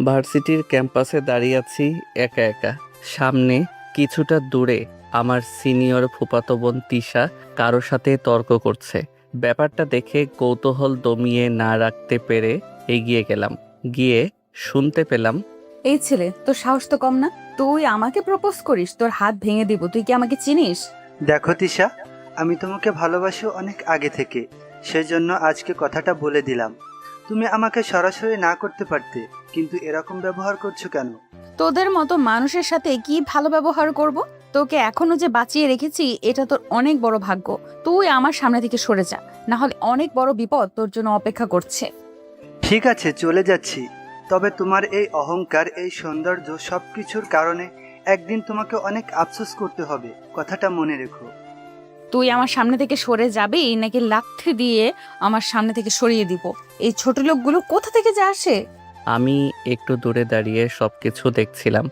ভার্সিটির ক্যাম্পাসে দাঁড়িয়ে আছি একা একা। সামনে কিছুটা দূরে আমার সিনিয়র ফুফাতো বোন তিশা কারো সাথে তর্ক করছে। ব্যাপারটা দেখে কৌতূহল দমিয়ে না রাখতে পেরে এগিয়ে গেলাম। গিয়ে শুনতে পেলাম, এই ছেলে, তোর সাহস তো কম না। তুই আমাকে প্রপোজ করিস? তোর হাত ভেঙে দিব। তুই কি আমাকে চিনিস? দেখো তিশা, আমি তোমাকে ভালোবাসি অনেক আগে থেকে, সেই জন্য আজকে কথাটা বলে দিলাম। তুমি আমাকে সরাসরি না করতে পারতে, কিন্তু এরকম ব্যবহার করছো কেন? তোদের মতো মানুষের সাথে কি ভালো ব্যবহার করব? তোকে এখনো যে বাঁচিয়ে রেখেছি এটা তোর অনেক বড় ভাগ্য। তুই আমার সামনে থেকে সরে যা, না হলে অনেক বড় বিপদ তোর জন্য অপেক্ষা করছে। ঠিক আছে, চলে যাচ্ছি। তবে তোমার এই অহংকার, এই সৌন্দর্য সব কিছুর কারণে একদিন তোমাকে অনেক আফসোস করতে হবে, কথাটা মনে রেখো। তুই আমার সামনে থেকে সরে যাবি নাকি লাথি দিয়ে আমার সামনে থেকে সরিয়ে দিব? এই ছোট লোকগুলো কোথা থেকে যে আসে? আমি একটু দূরে দাঁড়িয়ে সবকিছু দেখছিলাম।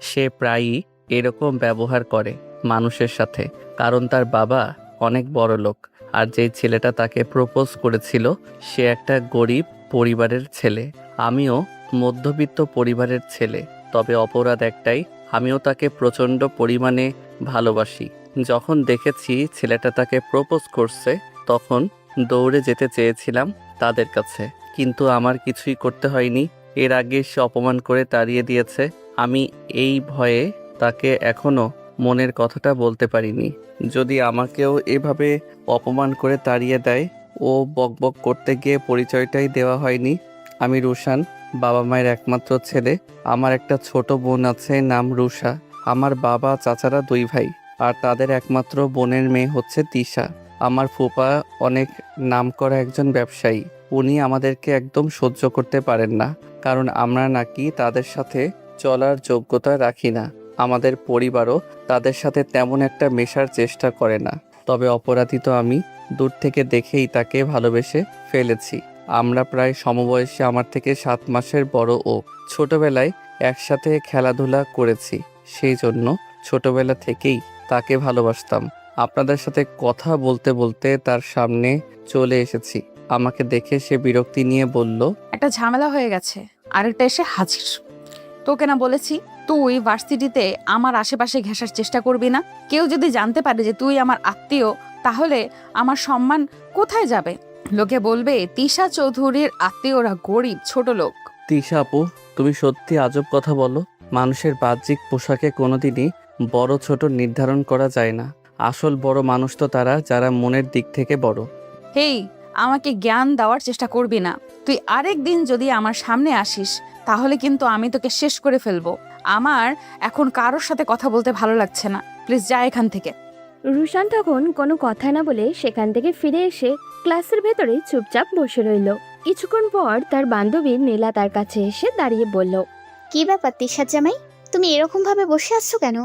সে প্রায়ই এরকম ব্যবহার করে মানুষের সাথে, কারণ তার বাবা অনেক বড় লোক। আর যেই ছেলেটা তাকে প্রপোজ করেছিল সে একটা গরিব পরিবারের ছেলে। আমিও মধ্যবিত্ত পরিবারের ছেলে। তবে অপরাধ একটাই, আমিও তাকে প্রচণ্ড পরিমাণে ভালোবাসি। যখন দেখেছি ছেলেটা তাকে প্রপোজ করছে তখন দৌড়ে যেতে চেয়েছিলাম তাদের কাছে, কিন্তু আমার কিছুই করতে হয়নি। এর আগে সে অপমান করে তাড়িয়ে দিয়েছে। আমি এই ভয়ে তাকে এখনো মনের কথাটা বলতে পারিনি। যদি আমাকেও এভাবে অপমান করে তাড়িয়ে দেয়, ও বকবক করতে গিয়ে পরিচয়টাই দেওয়া হয়নি। আমি রুশান, বাবা মায়ের একমাত্র ছেলে। আমার একটা ছোট বোন আছে, নাম রুষা। আমার বাবা চাচারা 2 ভাই, আর তাদের একমাত্র বোনের মেয়ে হচ্ছে তিশা। আমার ফুপা অনেক নামকরা একজন ব্যবসায়ী। উনি আমাদেরকে একদম সহ্য করতে পারেন না, কারণ আমরা নাকি তাদের সাথে চলার যোগ্যতা রাখি না। আমাদের পরিবারও তাদের সাথে তেমন একটা মেশার চেষ্টা করে না। তবে অপরাধী তো আমি। দূর থেকে দেখেই তাকে ভালোবেসে ফেলেছি। আমরা প্রায় সমবয়সী, আমার থেকে 7 মাসের বড় ও। ছোটবেলায় একসাথে খেলাধুলা করেছি, সেই জন্য ছোটবেলা থেকেই তাকে ভালোবাসতাম। আপনাদের সাথে কথা বলতে বলতে তার সামনে চলে এসেছি। আমাকে দেখে সে বিরক্তি নিয়ে বলল, একটা ঝামেলা হয়ে গেছে, আরেকটা এসে হাজির। তোকে না বলেছি তুই ভার্সিটিতে আমার আশেপাশে ঘেঁষার চেষ্টা করবি না? কেউ যদি জানতে পারে যে তুই আমার আত্মীয়, তাহলে আমার সম্মান কোথায় যাবে? লোকে বলবে তিশা চৌধুরীর আত্মীয়রা গরিব ছোট লোক। তিশা আপু, তুমি সত্যি আজব কথা বলো। মানুষের বাহ্যিক পোশাকে কোনোদিনই বড় ছোট নির্ধারণ করা যায় না। আসল বড় মানুষ তো তারা যারা মনের দিক থেকে বড়। হেই, আমাকে জ্ঞান দেওয়ার চেষ্টা করবি না। তুই আরেক দিন যদি আমার সামনে আসিস তাহলে কিন্তু আমি তোকে শেষ করে ফেলবো। আমার এখন কারোর সাথে কথা বলতে ভালো লাগছে না। প্লিজ যা এখান থেকে। রুশান তখন কোনো কথা না বলে সেখান থেকে ফিরে এসে ক্লাসের ভেতরে চুপচাপ বসে রইল। কিছুক্ষণ পর তার বান্ধবী নীলা তার কাছে এসে দাঁড়িয়ে বলল, কি ব্যাপার তিশার জামাই, তুমি এরকম ভাবে বসে আছো কেন?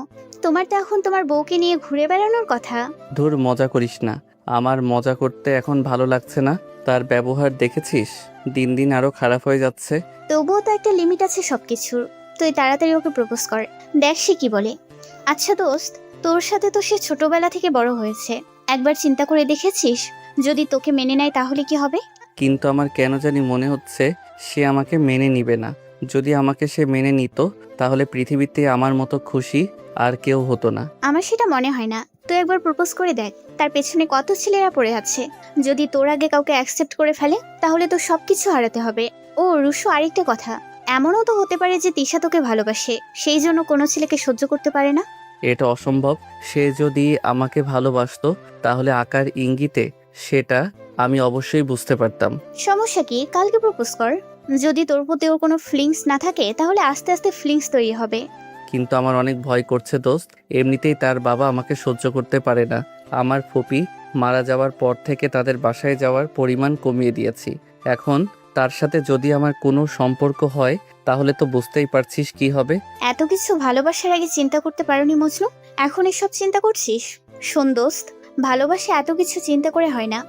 তোমার তো এখন তোমার বউকে নিয়ে ঘুরে বেড়ানোর কথা। ধুর, মজা করিস না। আমার মজা করতে এখন ভালো লাগছে না। তার ব্যবহার দেখেছিস, দিন দিন আরো খারাপ হয়ে যাচ্ছে। তবুও তো একটা লিমিট আছে সবকিছুর। তুই তাড়াতাড়ি ওকে প্রপোজ কর, দেখ সে কি বলে। আচ্ছা দোস্ত, তোর সাথে তো সে ছোটবেলা থেকে বড় হয়েছে। একবার চিন্তা করে দেখেছিস যদি তোকে মেনে নেয় তাহলে কি হবে? কিন্তু আমার কেন জানি মনে হচ্ছে সে আমাকে মেনে নিবে না। যদি আমাকে সে মেনে নিত তাহলে পৃথিবীতে আমার মতো খুশি আর কেউ হতো না। আমার সেটা মনে হয় না। তুই একবার প্রপোজ করে দেখ, তার পেছনে কত ছেলেরা পড়ে আছে। যদি তোর আগে কাউকে অ্যাকসেপ্ট করে ফেলে তাহলে তো সবকিছু হারাতে হবে। ও রুশু, আরেকটা কথা, এমনও তো হতে পারে যে তিশা তোকে ভালোবাসে, সেই জন্য কোনো ছেলেকে সহ্য করতে পারে না। এটা অসম্ভব। সে যদি আমাকে ভালোবাসতো তাহলে আকার ইঙ্গিতে সেটা আমি অবশ্যই বুঝতে পারতাম। সমস্যা কি, কালকে প্রপোজ কর। যদি তোর প্রতি ওর কোনো ফিলিংস না থাকে তাহলে আস্তে আস্তে ফিলিংস তৈরি হবে। কিন্তু আমার অনেক ভয় করছে দোস্ত। এমনিতেই তার বাবা আমাকে সহ্য করতে পারে না। আমার ফুপি মারা যাওয়ার পর থেকে তাদের বাসায় যাওয়ার পরিমাণ কমিয়ে দিয়েছি। এখন তার সাথে যদি আমার কোনো সম্পর্ক হয় তাহলে তো বুঝতেই পারছিস কি হবে। এত কিছু ভালোবাসার আগে চিন্তা করতে পারোনি মজনু, এখন এসব চিন্তা করছিস? শোন দোস্ত, ভালোবাসা এত কিছু চিন্তা করে হয় না।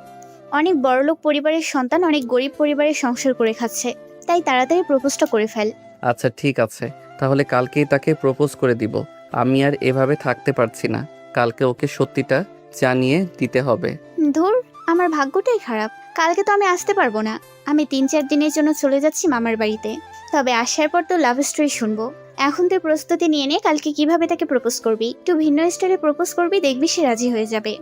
অনেক বড়লোক পরিবারের সন্তান অনেক গরিব পরিবারের সংসার করে খাচ্ছে, তাই তাড়াতাড়ি প্রপোজটা করে ফেল। আচ্ছা ঠিক আছে, তাহলে কালকেই তাকে প্রপোজ করে দিব। আমি আর এভাবে থাকতে পারছি না। কালকে ওকে সত্যিটা জানিয়ে দিতে হবে। ধুর, আমার ভাগ্যটাই খারাপ। কালকে তো আমি আসতে পারবো না। আমি 3-4 দিনের জন্য চলে যাচ্ছি মামার বাড়িতে। তবে আসার পর তো লাভ স্টোরি শুনবো। এখন তুই প্রস্তুতি নিয়ে নে, কালকে কিভাবে তাকে প্রপোজ করবি। একটু ভিন্ন স্টাইলে প্রপোজ করবি, দেখবি সে রাজি হয়ে যাবে।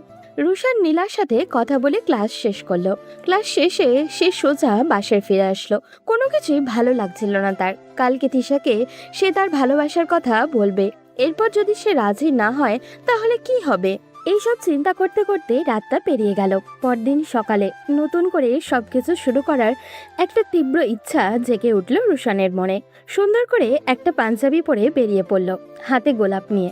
রুশান নীলার সাথে কথা বলে ক্লাস শেষ করলো। ক্লাস শেষে সে সোজা বাসায় ফিরে আসলো। কোনো কিছুই ভালো লাগছিল না তার। কালকে তিশাকে সে তার ভালোবাসার কথা বলবে। এরপর যদি সে রাজি না হয় তাহলে কি হবে? এইসব চিন্তা করতে করতে রাতটা পেরিয়ে গেল। পরদিন সকালে নতুন করে সবকিছু শুরু করার একটা তীব্র ইচ্ছা জেগে উঠল রুশানের মনে। সুন্দর করে একটা পাঞ্জাবি পরে বেরিয়ে পড়ল, হাতে গোলাপ নিয়ে।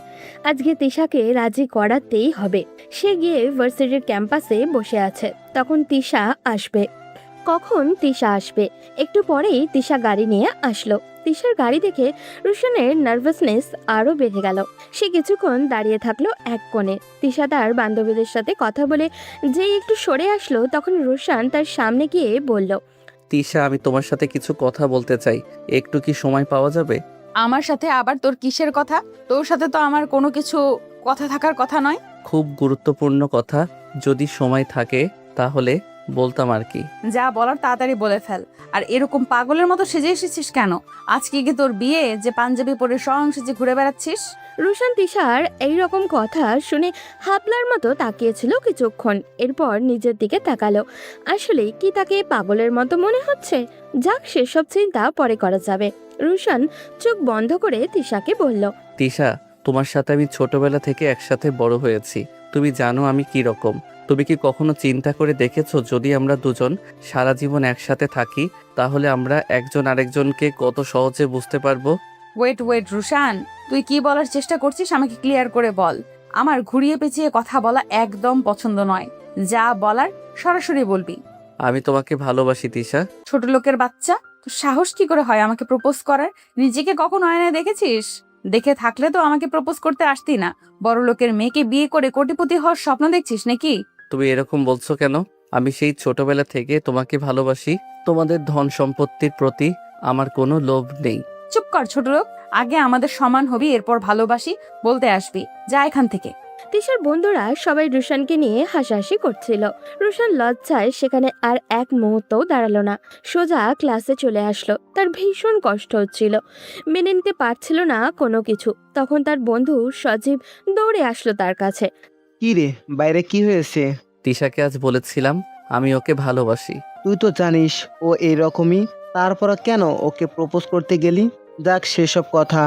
আজকে তিশাকে রাজি করাতেই হবে। সে গিয়ে ভার্সিটির ক্যাম্পাসে বসে আছে। তখন তিশা আসবে। কখন তিশা আসবে? একটু পরেই তিশা গাড়ি নিয়ে আসলো। তিশার গাড়ি দেখে রুশানের নার্ভাসনেস আরো বেড়ে গেল। সে কিছুক্ষণ দাঁড়িয়ে থাকলো এক কোণে। তিশা তার বান্ধবীদের সাথে কথা বলে যেই একটু সরে আসলো, তখন রুশান তার সামনে গিয়ে বলল, তিশা, আমি তোমার সাথে কিছু কথা বলতে চাই, একটু কি সময় পাওয়া যাবে? আমার সাথে আবার তোর কিসের কথা? তোর সাথে তো আমার কোনো কিছু কথা থাকার কথা নয়। খুব গুরুত্বপূর্ণ কথা, যদি সময় থাকে তাহলে বলতাম আর কি। যা বলার তাড়াতাড়ি বলে ফেল। আর এরকম পাগলের মতো সেজে এসেছিস কেন? আজকে কি তোর বিয়ে যে পাঞ্জাবি পরে সেজে ঘুরে বেড়াচ্ছিস? রুশান তিশার এইরকম কথা শুনে হাবলার মতো তাকিয়েছিল কিছুক্ষণ। এরপর নিজের দিকে তাকালো। আসলে কি তাকে পাগলের মতো মনে হচ্ছে? যাক, সেসব চিন্তা পরে করা যাবে। রুশান চোখ বন্ধ করে তিশাকে বলল, তিশা, তোমার সাথে আমি ছোটবেলা থেকে একসাথে বড় হয়েছি। তুমি জানো আমি কি রকম। তুমি কি কখনো চিন্তা করে দেখেছো, যদি আমরা দুজন সারা জীবন একসাথে থাকি তাহলে আমরা একজন আরেকজনকে কত সহজে বুঝতে পারবো? ওয়েট রুশান, তুই কি বলার চেষ্টা করছিস আমাকে ক্লিয়ার করে বল। আমার ঘুরিয়ে পেঁচিয়ে কথা বলা একদম পছন্দ নয়। যা বলার সরাসরি বলবি। আমি তোমাকে ভালোবাসি তিশা। ছোট লোকের বাচ্চা, তোর সাহস কি করে হয় আমাকে প্রপোজ করার? নিজেকে কখনো আয়নায় দেখেছিস? দেখে থাকলে তো আমাকে প্রপোজ করতে আসতি না। বড় লোকের মেয়েকে বিয়ে করে কোটিপতি হওয়ার স্বপ্ন দেখছিস নাকি? তুমি এরকম বলছো কেন? আমি সেই ছোটবেলা থেকে তোমাকে ভালোবাসি। তোমাদের ধন সম্পত্তির প্রতি আমার কোনো লোভ নেই। চুপ কর ছোট লোক। আগে আমাদের সমান হবি, এরপর ভালোবাসি বলতে আসবি। যা এখান থেকে। তিশার বন্ধুরা সবাই রুশানকে নিয়ে হাসাহাসি করছিল। রুশান লজ্জায় সেখানে আর এক মুহূর্তও দাঁড়ালো না, সোজা ক্লাসে চলে আসলো। তার ভীষণ কষ্ট হচ্ছিল, মেনে নিতে পারছিল না কোনো কিছু। তখন তার বন্ধু সজীব দৌড়ে আসলো তার কাছে। কি রে, বাইরে কি হয়েছে? তিশাকে আজ বলেছিলাম আমি ওকে ভালোবাসি। তুই তো জানিস ও এইরকমই, তারপর কেন ওকে প্রপোজ করতে গেলি? যাক, সেসব কথা,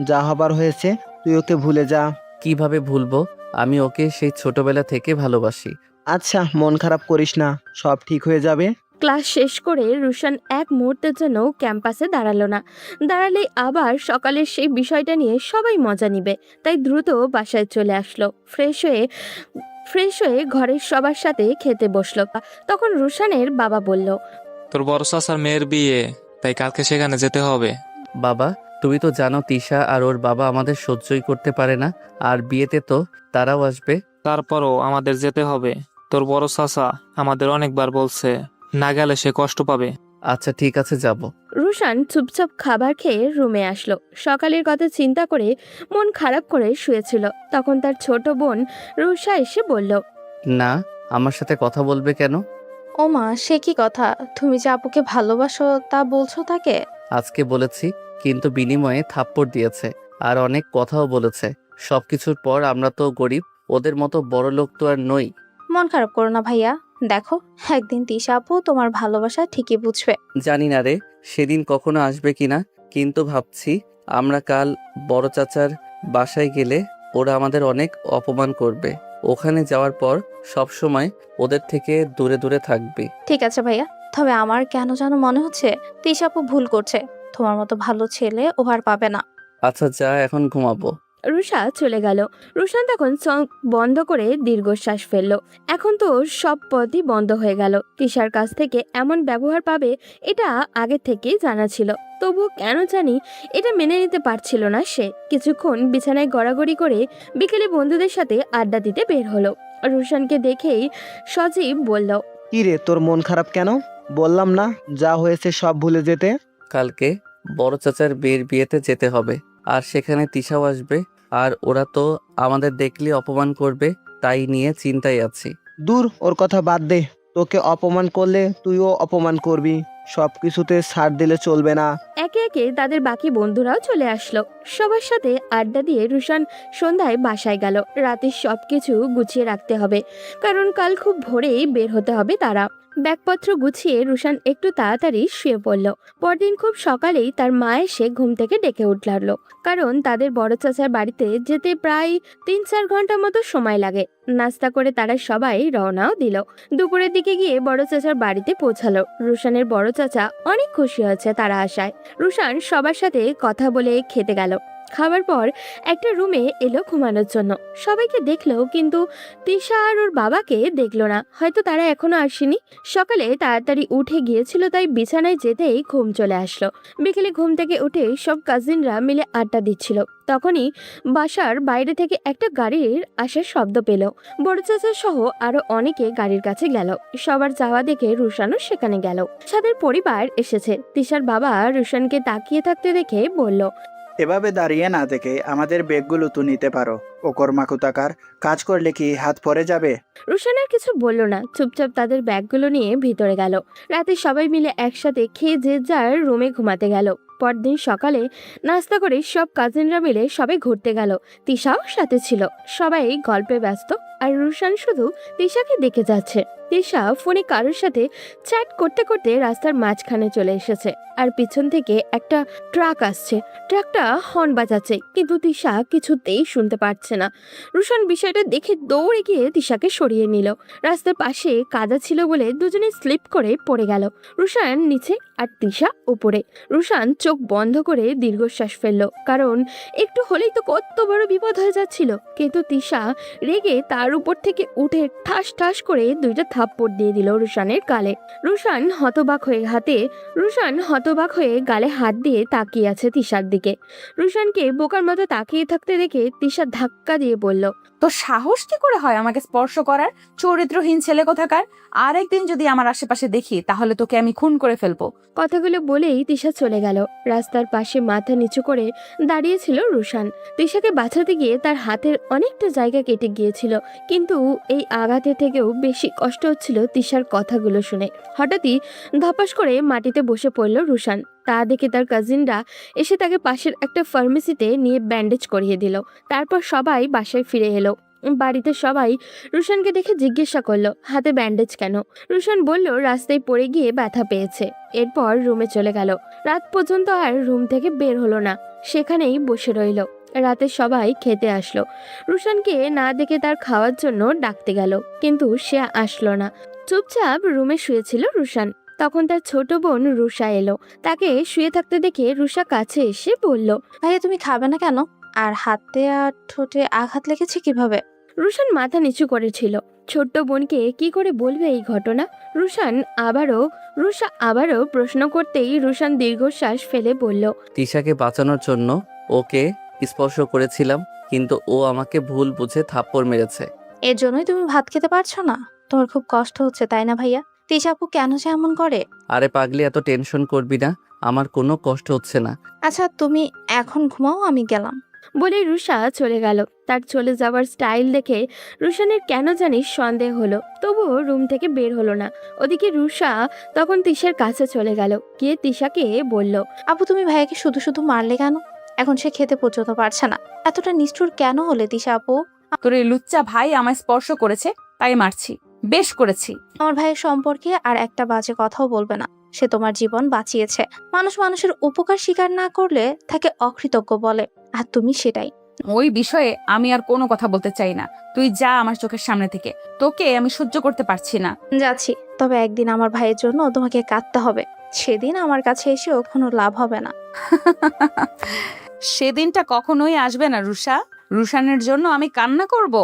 যা হবার হয়েছে, তুই ওকে ভুলে যা। কিভাবে ভুলবো? আমি ওকে সেই ছোটবেলা থেকে ভালোবাসি। আচ্ছা, মন খারাপ করিস না, সব ঠিক হয়ে যাবে। ক্লাস শেষ করে রুশান এক মুহূর্তের জন্য ক্যাম্পাসে দাঁড়ালো না। দাঁড়ালেই আবার সকালের সেই বিষয়টা নিয়ে সবাই মজা নিবে। তাই দ্রুত বাসায় চলে আসলো। ফ্রেশ হয়ে ঘরের সবার সাথে খেতে বসলো। তখন রুশানের বাবা বলল, তোর বড় চাচার মেয়ের বিয়ে, তাই কালকে সেখানে যেতে হবে। বাবা, তুমি তো জানো তিশা আর ওর বাবা আমাদের সহ্যই করতে পারে না, আর বিয়েতে তো তারাও আসবে। তারপরও আমাদের যেতে হবে। তোর বড় চাচা আমাদের অনেকবার বলছে, না গেলে সে কষ্ট পাবে। আচ্ছা ঠিক আছে, যাব। রুশান চুপচাপ খাবার খেয়ে রুমে আসলো। সকালের কথা চিন্তা করে মন খারাপ করে শুয়েছিল। তখন তার ছোট বোন রুষা এসে বলল, না, আমার সাথে কথা বলবে কেন? ও মা, সে কি কথা? তুমি যে আপুকে ভালোবাসো তা বলছো তাকে? আজকে বলেছি, কিন্তু বিনিময়ে থাপ্পড় দিয়েছে আর অনেক কথাও বলেছে। সবকিছুর পর আমরা তো গরিব, ওদের মতো বড় লোক তো আর নই। মন খারাপ করো না ভাইয়া, দেখো একদিন তিশা আপু তোমার ভালোবাসা ঠিকই বুঝবে। জানি না রে সেদিন কখনো আসবে কিনা, কিন্তু ভাবছি আমরা কাল বড় চাচার বাসায় গেলে ওরা আমাদের অনেক অপমান করবে। ওখানে যাওয়ার পর সব সময় ওদের থেকে দূরে দূরে থাকবি। ঠিক আছে ভাইয়া, তবে আমার কেন যেন মনে হচ্ছে তিশা আপু ভুল করছে। তোমার মতো ভালো ছেলে ও আর পাবে না। আচ্ছা যা, এখন ঘুমাবো। রুষা চলে গেল। রুশান তখন চোখ বন্ধ করে দীর্ঘশ্বাস ফেলল। এখন তো সব পথই বন্ধ হয়ে গেল। তিশার কাছ থেকে এমন ব্যবহার পাবে এটা আগে থেকেই জানা ছিল, তবুও কেন জানি এটা মেনে নিতে পারছিল না সে। কিছুক্ষণ বিছানায় গড়াগড়ি করে বিকেলে বন্ধুদের সাথে আড্ডা দিতে বের হলো। রুশানকে দেখেই সজীব বলল, কি রে, তোর মন খারাপ কেন? বললাম না যা হয়েছে সব ভুলে যেতে। কালকে বড় চাচার বিয়েতে যেতে হবে, আর সেখানে তিশাও আসবে, আর ওরা তো আমাদের দেখলে অপমান করবে, তাই নিয়ে চিন্তায় আছি। দূর, ওর কথা বাদ দে। তোকে অপমান করলে তুইও অপমান করবি, সব কিছুতে ছাড় দিলে চলবে না। একে একে তাদের বাকি বন্ধুরাও চলে আসলো। সবার সাথে আড্ডা দিয়ে রুশান সন্ধ্যায় বাসায় গেল। রাতে সবকিছু গুছিয়ে রাখতে হবে, কারণ কাল খুব ভোরেই বের হতে হবে তারা। ব্যাগপত্র গুছিয়ে রুশান একটু তাড়াতাড়ি শুয়ে পড়ল। পরদিন খুব সকালেই তার মা এসে ঘুম থেকে ডেকে উঠল, কারণ তাদের বড় চাচার বাড়িতে যেতে প্রায় 3-4 ঘন্টা মতো সময় লাগে। নাস্তা করে তারা সবাই রওনাও দিল। দুপুরের দিকে গিয়ে বড় চাচার বাড়িতে পৌঁছালো। রুশানের বড় চাচা অনেক খুশি হয়েছে তারা আসায়। রুশান সবার সাথে কথা বলে খেতে গেল। খাবার পর একটা রুমে এলো ঘুমানোর জন্য। সবাইকে দেখলো, কিন্তু তিশা আর ওর বাবাকে দেখলো না। হয়তো তারা এখনো আসেনি। সকালে তাড়াতাড়ি উঠে গিয়েছিল, তাই বিছানায় যেতেই ঘুম চলে আসলো। বিকেলে ঘুম থেকে উঠে সব কাজিনরা মিলে আড্ডা দিচ্ছিল। তখনই বাসার বাইরে থেকে একটা গাড়ির আসার শব্দ পেল। বড় চাচা সহ আরো অনেকে গাড়ির কাছে গেল। সবার যাওয়া দেখে রুশানও সেখানে গেল। সাদের পরিবার এসেছে। তিশার বাবা রুশানকে তাকিয়ে থাকতে দেখে বলল, এভাবে দাঁড়িয়ে না থেকে আমাদের ব্যাগগুলো তো নিতে পারো। ও কর্মাকুতাকার কাজ করলে কি হাত পড়ে যাবে? রুশান আর কিছু বলল না, চুপচাপ তাদের ব্যাগগুলো নিয়ে ভিতরে গেল। রাতে সবাই মিলে একসাথে খেয়ে যে যার রুমে ঘুমাতে গেল। পরদিন সকালে নাস্তা করে সব কাজিনরা মিলে সবাই ঘুরতে গেল। তিশাও সাথে ছিল। সবাই গল্পে ব্যস্ত, আর রুশান শুধু তিশাকে দেখে যাচ্ছে। তিশা ফোনে কারোর সাথে চ্যাট করতে করতে রাস্তার মাঝখানে চলে এসেছে, আর পিছন থেকে একটা ট্রাক আসছে। ট্রাকটা হর্ন বাজাচ্ছে, কিন্তু তিশা কিছুতেই শুনতে পাচ্ছে না। রুশান বিষয়টা দেখে দৌড়ে গিয়ে তিশাকে সরিয়ে নিল। রাস্তার পাশে কাদা ছিল বলে দুজনে স্লিপ করে পড়ে গেল। রুশান নিচে আর তিশা উপরে। রুশান চোখ বন্ধ করে দীর্ঘশ্বাস ফেলল, কারণ একটু হলেই তো কত বড় বিপদ হয়ে যাচ্ছিল। কিন্তু তিশা রেগে তার উপর থেকে উঠে ঠাস ঠাস করে 2টা থাপ্পড় দিয়ে দিল রুশানের গালে। রুশান হতবাক হয়ে গালে হাত দিয়ে তাকিয়ে আছে তিশার দিকে। রুশানকে বোকার মতো তাকিয়ে থাকতে দেখে তিশা ধাক্কা দিয়ে বলল, তো সাহস কি করে হয় আমাকে স্পর্শ করার, চরিত্রহীন ছেলে কোথাকার। আর একদিন যদি আমার আশেপাশে দেখি তাহলে তোকে আমি খুন করে ফেলবো। কথাগুলো বলেই তিশা চলে গেল। রাস্তার পাশে মাথা নিচু করে দাঁড়িয়েছিল রুশান। তিশাকে বাঁচাতে গিয়ে তার হাতের অনেকটা জায়গা কেটে গিয়েছিল, কিন্তু এই আঘাতের থেকেও বেশি কষ্ট হচ্ছিল তিশার কথাগুলো শুনে। হঠাৎই ধপাস করে মাটিতে বসে পড়ল রুশান। তা দেখে তার কাজিনরা এসে তাকে পাশের একটা ফার্মেসিতে নিয়ে ব্যান্ডেজ করিয়ে দিল। তারপর সবাই বাসায় ফিরে এলো। বাড়িতে সবাই রুশানকে দেখে জিজ্ঞাসা করলো, হাতে ব্যান্ডেজ কেন? রুশান বলল, রাস্তায় পড়ে গিয়ে ব্যথা পেয়েছে। এরপর রুমে চলে গেল। রাত পর্যন্ত আর রুম থেকে বের হলো না, সেখানেই বসে রইল। রাতে সবাই খেতে আসলো। রুশানকে না দেখে তার খাওয়ার জন্য ডাকতে গেল, কিন্তু সে আসলো না। চুপচাপ রুমে শুয়েছিল রুশান। তখন তার ছোট বোন রুষা এলো। তাকে শুয়ে থাকতে দেখে রুষা কাছে এসে বলল, ভাইয়া তুমি খাবে না কেন? আর হাতে আর ঠোঁটে আঘাত লেগেছে কিভাবে? রুশান মাথা নিচু করেছিল। ছোট্ট বোনকে কি করে বলবে এই ঘটনা? রুষা আবারও প্রশ্ন করতেই রুশান দীর্ঘশ্বাস ফেলে বলল, তিশাকে বাঁচানোর জন্য ওকে স্পর্শ করেছিলাম, কিন্তু ও আমাকে ভুল বুঝে থাপ্পড় মেরেছে। এর জন্যই তুমি ভাত খেতে পারছো না? তোমার খুব কষ্ট হচ্ছে তাই না ভাইয়া? তিশা আপু কেন যে এমন করে? আরে পাগলি, এত টেনশন করবি না, আমার কোনো কষ্ট হচ্ছে না। আচ্ছা তুমি এখন ঘুমাও, আমি গেলাম। বলে রুষা চলে গেল। তার চলে যাওয়ার স্টাইল দেখে রুশানের কেন জানি সন্দেহ হলো, তবুও রুম থেকে বের হলো না। ওদিকে রুষা তখন তিশার কাছে চলে গেল, গিয়ে তিশাকে বলল, আপু তুমি ভাইয়াকে শুধু শুধু মারলে কেন? এখন সে খেতে পর্যন্ত পারছে না। এতটা নিষ্ঠুর কেন হলে তিশা আপু? তোর এই লুচ্চা ভাই আমায় স্পর্শ করেছে, তাই মারছি। বেশ করেছি। আমার ভাইয়ের সম্পর্কে আর একটা বাজে কথাও বলবে না। সে তোমার জীবন বাঁচিয়েছে। মানুষ মানুষের উপকার স্বীকার না করলে তাকে অকৃতজ্ঞ বলে, আর তুমি সেটাই। ওই বিষয়ে আমি আর কোনো কথা বলতে চাই না। তুই যা আমার চোখের সামনে থেকে। তোকে আমি সহ্য করতে পারছি না। যাচ্ছি, তবে একদিন আমার ভাইয়ের জন্য তোমাকে কাঁদতে হবে। সেদিন আমার কাছে এসেও কোনো লাভ হবে না। সেদিনটা কখনোই আসবে না রুষা। রুশানের জন্য আমি কান্না করব?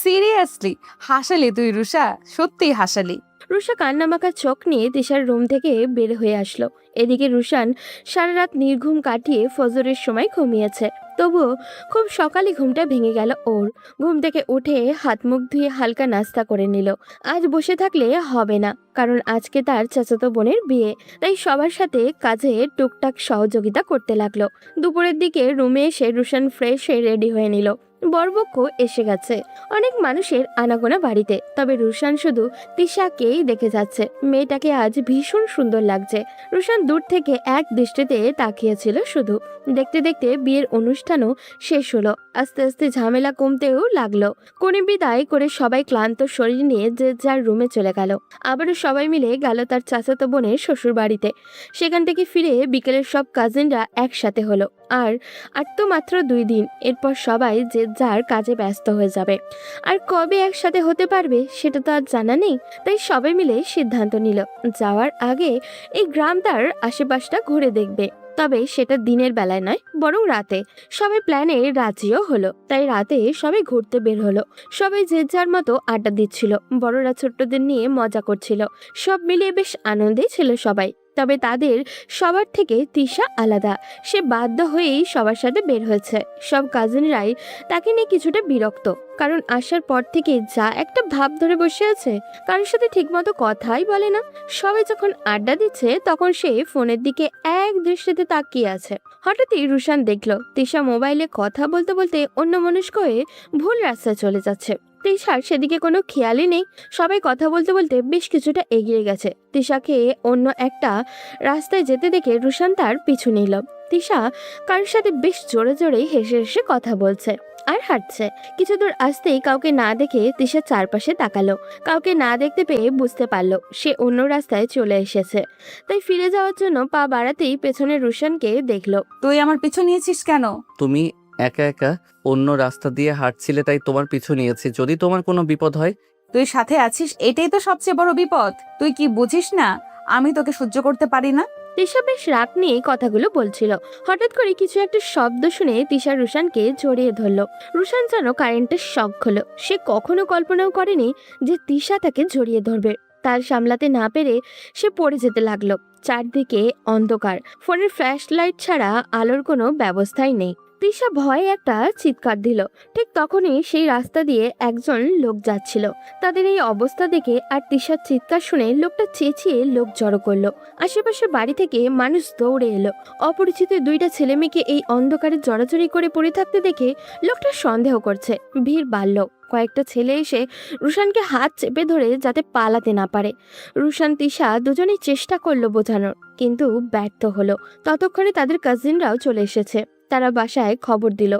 সিরিয়াসলি হাসালি তুই রুষা, সত্যিই হাসালি। রুষা কান্নামাখা চোখ নিয়ে তিশার রুম থেকে বের হয়ে আসলো। এদিকে রুশান সারা রাত নির্ঘুম কাটিয়ে ফজরের সময় ঘুমিয়েছে। তবুও খুব সকালে ঘুমটা ভেঙে গেল ওর। ঘুম থেকে উঠে হাত মুখ ধুয়ে হালকা নাস্তা করে নিল। আজ বসে থাকলে হবে না, কারণ আজকে তার চাচাতো বোনের বিয়ে। তাই সবার সাথে কাজে টুকটাক সহযোগিতা করতে লাগলো। দুপুরের দিকে রুমে এসে রুশান ফ্রেশ হয়ে রেডি হয়ে নিল। বরপক্ষ এসে গেছে, অনেক মানুষের আনাগোনা বাড়িতে। তবে রুশান শুধু তিশাকেই দেখে যাচ্ছে। মেয়েটাকে আজ ভীষণ সুন্দর লাগছে। রুশান দূর থেকে এক দৃষ্টিতে তাকিয়েছিল শুধু। দেখতে দেখতে বিয়ের অনুষ্ঠানও শেষ হলো। আস্তে আস্তে ঝামেলা কমতেও লাগলো। কোণে বিদায় করে সবাই ক্লান্ত শরীর নিয়ে যে যার রুমে চলে গেল। আবারও সবাই মিলে গেল তার চাচাতো বোনের শ্বশুর বাড়িতে। সেখান থেকে ফিরে বিকেলের সব কাজিনরা একসাথে হলো। আর তো মাত্র 2 দিন, এরপর সবাই যে যার কাজে ব্যস্ত হয়ে যাবে। আর কবে একসাথে হতে পারবে সেটা তো আর জানা নেই। তাই সবাই মিলে সিদ্ধান্ত নিল যাওয়ার আগে এই গ্রামটার আশেপাশটা ঘুরে দেখবে। তবে সেটা দিনের বেলায় নয়, বরং রাতে। সবাই প্ল্যানে রাজিও হলো। তাই রাতে সবাই ঘুরতে বের হলো। সবাই যে যার মতো আড্ডা দিচ্ছিল, বড়রা ছোট্টদের নিয়ে মজা করছিল। সব মিলিয়ে বেশ আনন্দেই ছিল সবাই। তবে তাদের সবার থেকে তিশা আলাদা। সে বাধ্য হয়েই সবার সাথে বের হয়েছে। সব কাজিনরাই তাকে নিয়ে কিছুটা বিরক্ত, কারণ আসার পর থেকে যা একটা ভাব ধরে বসে আছে, কারোর সাথে ঠিকমতো কথাই বলে না। সবাই যখন আড্ডা দিচ্ছে তখন সে ফোনের দিকে এক দৃষ্টিতে তাকিয়ে আছে। হঠাৎই রুশান দেখলো তিশা মোবাইলে কথা বলতে বলতে অন্যমনস্ক হয়ে ভুল রাস্তায় চলে যাচ্ছে। তিশার সেদিকে কোনো খেয়ালই নেই। সবাই কথা বলতে বলতে বেশ কিছুটা এগিয়ে গেছে। তিশাকে অন্য একটা রাস্তায় যেতে দেখে রুশান তার পিছু নিল। তিশা কারোর সাথে বেশ জোরে জোরে হেসে হেসে কথা বলছে আর হাঁটছে। কিছু দূর আসতেই কাউকে না দেখে তিশা চারপাশে তাকালো। কাউকে না দেখতে পেয়ে বুঝতে পারলো সে অন্য রাস্তায় চলে এসেছে। তাই ফিরে যাওয়ার জন্য পা বাড়াতেই পেছনে রুশানকে দেখলো। তুই আমার পিছু নিয়েছিস কেন? তুমি একা একা অন্য রাস্তা দিয়ে হাঁটছিলে, তাই তোমার পিছু নিয়েছি, যদি তোমার কোনো বিপদ হয়। তুই সাথে আছিস, এটাই তো সবচেয়ে বড় বিপদ। তুই কি বুঝিস না আমি তোকে সহ্য করতে পারি না? তিশা বেশ রাগ নিয়ে কথাগুলো বলছিল। হঠাৎ করে কিছু একটা শব্দ শুনে তিশা রুশানকে জড়িয়ে ধরলো। রুশান যেন কারেন্টের শক হলো। সে কখনো কল্পনাও করেনি যে তিশা তাকে জড়িয়ে ধরবে। তার সামলাতে না পেরে সে পড়ে যেতে লাগলো। চারদিকে অন্ধকার, ফোনের ফ্ল্যাশ লাইট ছাড়া আলোর কোনো ব্যবস্থাই নেই। তিশা ভয়ে একটা চিৎকার দিল। ঠিক তখনই সেই রাস্তা দিয়ে একজন লোক যাচ্ছিল। তাদের এই অবস্থা দেখে আর তিশার চিৎকার শুনে লোকটা চেঁচিয়ে লোক জড়ো করলো। আশেপাশে বাড়ি থেকে মানুষ দৌড়ে এলো। অপরিচিত 2টা ছেলে মেয়েকে এই অন্ধকারে জড়াজড়ি করে পড়ে থাকতে দেখে লোকটা সন্দেহ করছে। ভিড় বাড়ল। কয়েকটা ছেলে এসে রুশানকে হাত চেপে ধরে যাতে পালাতে না পারে। রুশান তিশা দুজনেই চেষ্টা করলো বোঝানোর, কিন্তু ব্যর্থ হলো। ততক্ষণে তাদের কাজিনরাও চলে এসেছে। তারা বাসায় খবর দিল।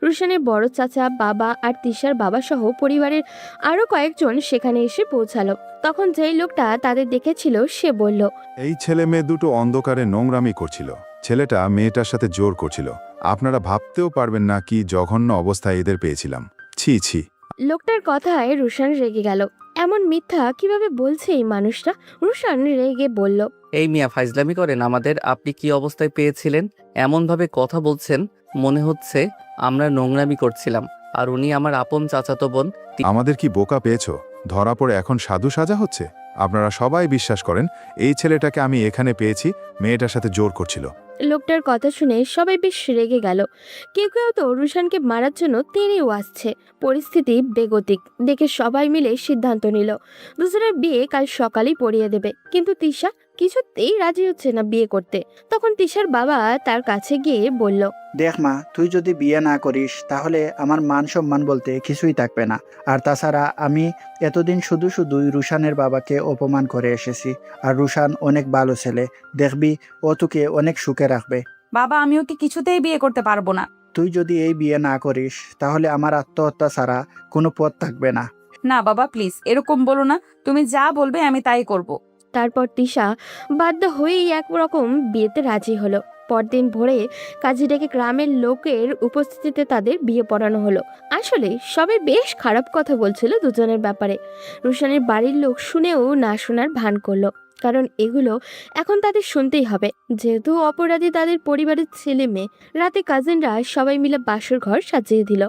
রুশানের বড় চাচা, বাবা আর তিশার বাবা সহ পরিবারের আরো কয়েকজন সেখানে এসে পৌঁছালো। তখন যেই লোকটা তাদের দেখেছিল সে বলল, এই ছেলে মেয়ে দুটো অন্ধকারে নোংরামি করছিল। ছেলেটা মেয়েটার সাথে জোর করছিল। আপনারা ভাবতেও পারবেন না কি জঘন্য অবস্থায় এদের পেয়েছিলাম। ছি ছি। লোকটার কথায় রুশান রেগে গেল। এমন মিথ্যা কিভাবে বলছে এই মানুষটা? রুশান রেগে বলল, এই মিয়া ফাইজলামি করেন আমাদের। আপনি কি অবস্থায় পেয়েছিলেন? এমনভাবে কথা বলছেন মনে হচ্ছে আমরা নোংরামি করছিলাম। আর উনি আমার আপন চাচাতো বোন। আমাদের কি বোকা পেয়েছো? ধরা পড়ে এখন সাধু সাজা হচ্ছে? আপনারা সবাই বিশ্বাস করেন এই ছেলেটাকে আমি এখানে পেয়েছি, মেয়েটার সাথে জোর করছিল। লোকটার কথা শুনে সবাই বেশ রেগে গেল। কেউ কেউ তো রুশানকে মারার জন্য তেড়েও আসছে। পরিস্থিতি বেগতিক দেখে সবাই মিলে সিদ্ধান্ত নিল দুজনের বিয়ে কাল সকালেই পড়িয়ে দেবে। কিন্তু তিশা কিছুতেই রাজি হচ্ছে না বিয়ে করতে। তখন তিশার বাবা তার কাছে গিয়ে বলল, দেখ মা, তুই যদি বিয়ে না করিস তাহলে আমার মান সম্মান বলতে কিছুই থাকবে না। আর তাছাড়া আমি এতদিন শুধু শুধুই রুশানের বাবাকে অপমান করে এসেছি। আর রুশান অনেক ভালো ছেলে, দেখবি ও তোকে অনেক সুখে রাখবে। বাবা, আমি ওকে কিছুতেই বিয়ে করতে পারবো না। তুই যদি এই বিয়ে না করিস তাহলে আমার আত্মহত্যা ছাড়া কোনো পথ থাকবে না। না বাবা, প্লিজ এরকম বলো না। তুমি যা বলবে আমি তাই করব। তারপর তিশা বাধ্য হয়েই একরকম বিয়েতে রাজি হলো। পরদিন ভোরে কাজী ডেকে গ্রামের লোকের উপস্থিতিতে তাদের বিয়ে পড়ানো হলো। আসলে সবাই বেশ খারাপ কথা বলছিল দুজনের ব্যাপারে। রুশানের বাড়ির লোক শুনেও না শোনার ভান করলো, কারণ এগুলো এখন তাদের শুনতেই হবে, যেহেতু অপরাধী তাদের পরিবারের ছেলে মেয়ে। রাতে কাজিনরা সবাই মিলে বাসর ঘর সাজিয়ে দিল।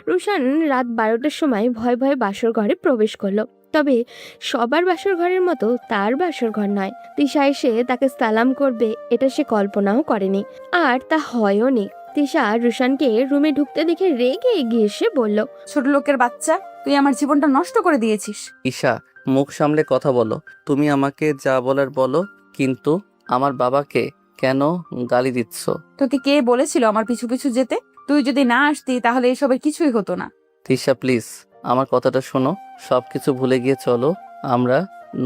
রুশান রাত 12টার সময় ভয়ে ভয়ে বাসর ঘরে প্রবেশ করলো। তবে সবার বাসর ঘরের মতো তার বাসর ঘর নয়। তিশা এসে তাকে সালাম করবে এটা সে কল্পনাও করেনি, আর তা হয়ও নি। তিশা রুশানকে রুমে ঢুকতে দেখে রেগে এগিয়ে এসে বলল, ছোট লোকের বাচ্চা, তুই আমার জীবনটা নষ্ট করে দিয়েছিস। ঈশা, মুখ সামলে কথা বলো। তুমি আমাকে যা বলার বলো, কিন্তু আমার বাবাকে কেন গালি দিচ্ছ? তোকে কে বলেছিল আমার পিছু পিছু যেতে? তুই যদি না আসতি তাহলে এসবের কিছুই হতো না। তিশা প্লিজ আমার কথাটা শোনো, সবকিছু ভুলে গিয়ে চলো, আমরা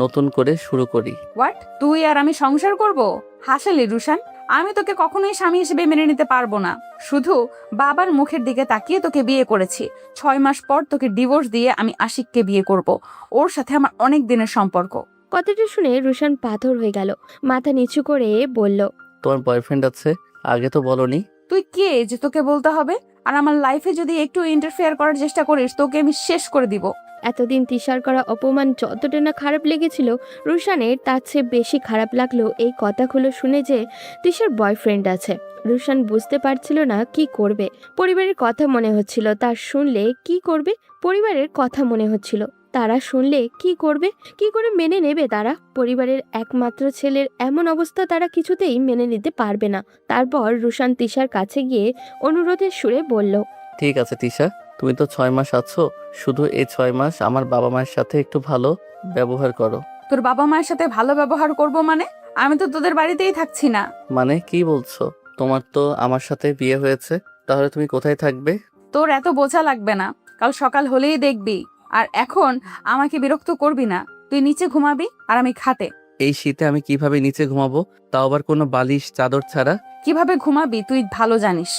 নতুন করে শুরু করি। হোয়াট, তুই আর আমি সংসার করব? হাসালি রুশান, আমি তোকে কখনোই স্বামী হিসেবে মেনে নিতে পারবো না। শুধু বাবার মুখের দিকে তাকিয়ে তোকে বিয়ে করেছি। 6 মাস পর তোকে ডিভোর্স দিয়ে আমি আশিককে বিয়ে করব। ওর সাথে আমার অনেক দিনের সম্পর্ক। কথাটা শুনে রুশান পাথর হয়ে গেল, মাথা নিচু করে বলল, তোমার বয়ফ্রেন্ড আছে? আগে তো বলনি। তুই কে যে তোকে বলতে হবে? আর আমার লাইফে যদি একটু ইন্টারফেয়ার করার চেষ্টা করিস তোকে আমি শেষ করে দিব। এতদিন তিশার করা অপমান যতটা না খারাপ লেগেছিল, রুশানের তার চেয়ে বেশি খারাপ লাগলো এই কথাগুলো শুনে যে তিশার বয়ফ্রেন্ড আছে। রুশান বুঝতে পারছিল না কি করবে। পরিবারের কথা মনে হচ্ছিল তার শুনলে কি করবে, পরিবারের কথা মনে হচ্ছিল তারা শুনলে কি করবে, কি করে মেনে নেবে তারা। পরিবারের একমাত্র ছেলের এমন অবস্থা তারা কিছুতেই মেনে নিতে পারবে না। তারপর রুশান তিশার কাছে গিয়ে অনুরোধের সুরে বলল, ঠিক আছে তিশা, তুমি তো 6 মাস আছো, শুধু এই 6 মাস আমার বাবা মায়ের সাথে একটু ভালো ব্যবহার করো। তোর বাবা মায়ের সাথে ভালো ব্যবহার করব মানে? আমি তো তোদের বাড়িতেই থাকছি না। মানে কি বলছো? তোমার তো আমার সাথে বিয়ে হয়েছে, তাহলে তুমি কোথায় থাকবে? তোর এত বোঝা লাগবে না, কাল সকাল হলেই দেখবি। আর এখন আমাকে বিরক্ত করবি না। তুই নিচে ঘুমাবি আর আমি খাটে। এই শীতে আমি কিভাবে নিচে ঘুমাবো, তাও আবার কোনো বালিশ চাদর ছাড়া? কিভাবে ঘুমাবি তুই ভালো জানিস।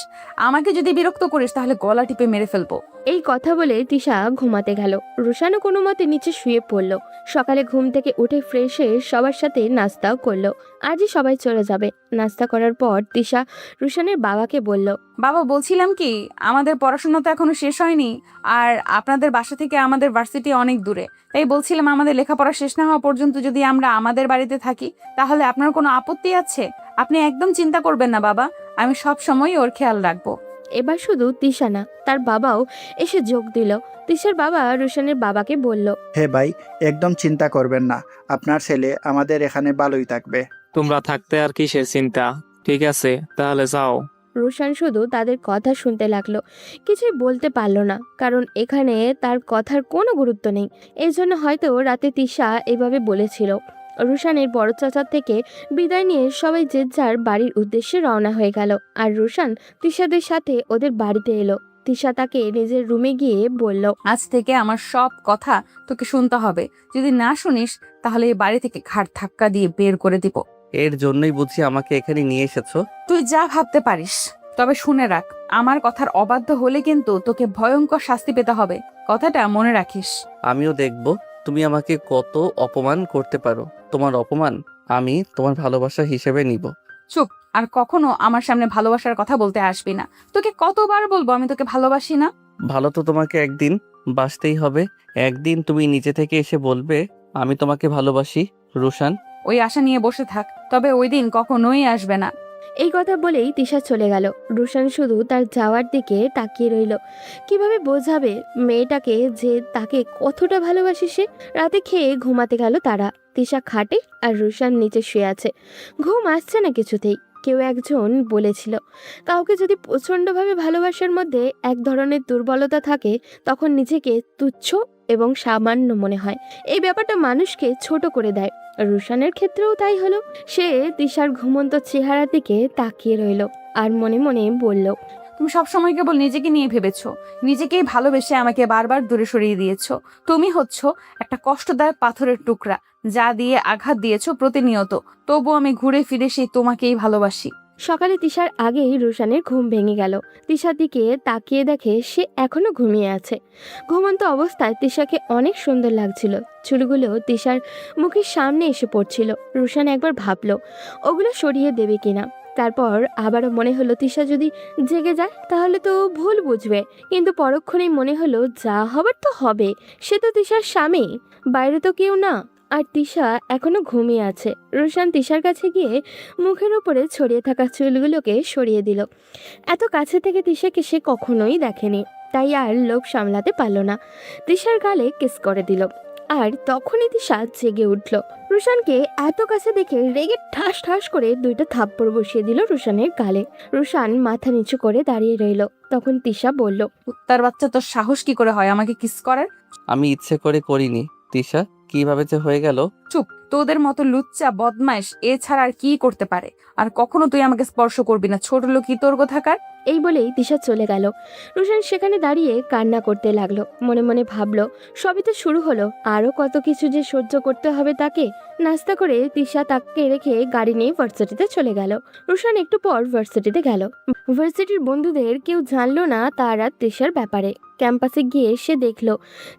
আমাকে যদি বিরক্ত করিস তাহলে গলা টিপে মেরে ফেলবো। এই কথা বলে তিশা ঘুমাতে গেল। রুশানও কোনো মতে নিচে শুয়ে পড়ল। সকালে ঘুম থেকে উঠে ফ্রেশ হয়ে সবার সাথে নাস্তাও করলো। আজই সবাই চলে যাবে। নাস্তা করার পর তিশা রুশানের বাবাকে বলল, বাবা, বলছিলাম কি, আমাদের পড়াশোনা তো এখনো শেষ হয়নি। আর আপনাদের বাসা থেকে আমাদের ভার্সিটি অনেক দূরে। তাই বলছিলাম আমাদের লেখাপড়া শেষ না হওয়া পর্যন্ত যদি আমরা আমাদের বাড়িতে থাকি তাহলে আপনার কোনো আপত্তি আছে? আপনি একদম চিন্তা করবেন না বাবা, আমি সব সময় ওর খেয়াল রাখবো। এবার শুধু তিশা না, তার বাবাও এসে যোগ দিল। তিশার বাবা রুশানের বাবাকে বলল, হে ভাই, একদম চিন্তা করবেন না, আপনার ছেলে আমাদের এখানে ভালোই থাকবে। তোমরা থাকতে আর কিসের চিন্তা? ঠিক আছে, তাহলে যাও। রুশান শুধু তাদের কথা শুনতে লাগলো, কিছুই বলতে পারলো না, কারণ এখানে তার কথার কোনো গুরুত্ব নেই। এই জন্য হয়তো রাতে তিশা এভাবে বলেছিল। রুশানের বড় চাচার থেকে বিদায় নিয়ে সবাই যে যার বাড়ির উদ্দেশ্যে রওনা হয়ে গেল। আর রুশান তিশাদের সাথে ওদের বাড়িতে এলো। তিশা তাকে নিজের রুমে গিয়ে বলল, আজ থেকে আমার সব কথা তোকে শুনতে হবে। যদি না শুনিস তাহলে এই বাড়ি থেকে ঘাড় ধাক্কা দিয়ে বের করে দিব। এর জন্যই বুঝি আমাকে এখানে নিয়ে এসেছো? তুই যা ভাবতে পারিস, তবে শুনে রাখ, আমার কথার অবাধ্য হলে কিন্তু তোকে ভয়ঙ্কর শাস্তি পেতে হবে। কথাটা মনে রাখিস। আমিও দেখব তুমি আমাকে কত অপমান করতে পারো। তোমার অপমান আমি তোমার ভালোবাসা হিসেবে নিব। চুপ, আর কখনো আমার সামনে ভালোবাসার কথা বলতে আসবি না। তোকে কতবার বলবো আমি তোকে ভালোবাসি না? ভালো তো তোমাকে একদিন বাসতেই হবে। একদিন তুমি নিজে থেকে এসে বলবে আমি তোমাকে ভালোবাসি। রুশান, ওই আশা নিয়ে বসে থাক, তবে ওই দিন কখনোই আসবে না। এই কথা বলেই তিশা চলে গেল। রুশান শুধু তার যাওয়ার দিকে তাকিয়ে রইল। কিভাবে বোঝাবে মেয়েটাকে যে তাকে কতটা ভালোবাসে সে? রাতে খেয়ে ঘুমাতে গেল তারা। তিশা খাটে আর রুশান নিচে শুয়ে আছে। ঘুম আসছে না কিছুতেই। কেউ একজন বলেছিল, কাউকে যদি প্রচণ্ডভাবে ভালোবাসার মধ্যে এক ধরনের দুর্বলতা থাকে তখন নিজেকে তুচ্ছ এবং সামান্য মনে হয়। এই ব্যাপারটা মানুষকে ছোট করে দেয়। রুশানের ক্ষেত্রেও তাই হলো। সে তিশার ঘুমন্ত চেহারার দিকে তাকিয়ে রইল আর মনে মনে বলল, তুমি সবসময় কেবল নিজেকে নিয়ে ভেবেছো, নিজেকেই ভালোবেসে আমাকে বারবার দূরে সরিয়ে দিয়েছো। তুমি হচ্ছ একটা কষ্টদায়ক পাথরের টুকরা, যা দিয়ে আঘাত দিয়েছো প্রতিনিয়ত। তবু আমি ঘুরে ফিরে সেই তোমাকেই ভালোবাসি। সকালে তিশার আগেই রুশানের ঘুম ভেঙে গেল। তিশার দিকে তাকিয়ে দেখে সে এখনো ঘুমিয়ে আছে। ঘুমন্ত অবস্থায় তিশাকে অনেক সুন্দর লাগছিল। চুলগুলো তিশার মুখের সামনে এসে পড়ছিল। রুশান একবার ভাবলো ওগুলো সরিয়ে দেবে কিনা। তারপর আবারও মনে হলো তিশা যদি জেগে যায় তাহলে তো ভুল বুঝবে। কিন্তু পরক্ষণেই মনে হলো যা হবার তো হবে, সে তো তিশার স্বামী, বাইরে তো কেউ না। আর তিশা এখনো ঘুমিয়ে আছে। রুশান তিশার কাছে গিয়ে মুখের উপরে ছড়িয়ে থাকা চুলগুলোকে সরিয়ে দিল। এত কাছে থেকে তিশাকে সে কখনোই দেখেনি, তাই আর লোভ সামলাতে পারল না। তিশার গালে কিস করে দিল। আর তখনই তিশা জেগে উঠল। রুশানকে এত কাছে দেখে রেগে ঠাস ঠাস করে 2টা থাপ্পড় বসিয়ে দিল রুশানের গালে। রুশান মাথা নিচু করে দাঁড়িয়ে রইল। তখন তিশা বলল, কুত্তার বাচ্চা, তোর সাহস কি করে হয় আমাকে কিস করার? আমি ইচ্ছে করে করিনি তিশা, কিভাবে যে হয়ে গেল। চুপ, তোদের মতো লুচ্চা বদমাইশ এছাড়া আর কি করতে পারে? আর কখনো তুই আমাকে স্পর্শ করবি না, ছোট লোক কি তোর থাকার। এই বলেই তিশা চলে গেল। রুশান সেখানে দাঁড়িয়ে কান্না করতে লাগলো। মনে মনে ভাবলো সবই তো শুরু হলো, আরও কত কিছু যে সহ্য করতে হবে তাকে। নাস্তা করে তিশা তাকে রেখে গাড়ি নিয়ে ভার্সিটিতে চলে গেল। রুশান একটু পর ভার্সিটিতে গেল। ভার্সিটির বন্ধুদের কেউ জানলো না তার আর তিশার ব্যাপারে। ক্যাম্পাসে গিয়ে সে দেখলো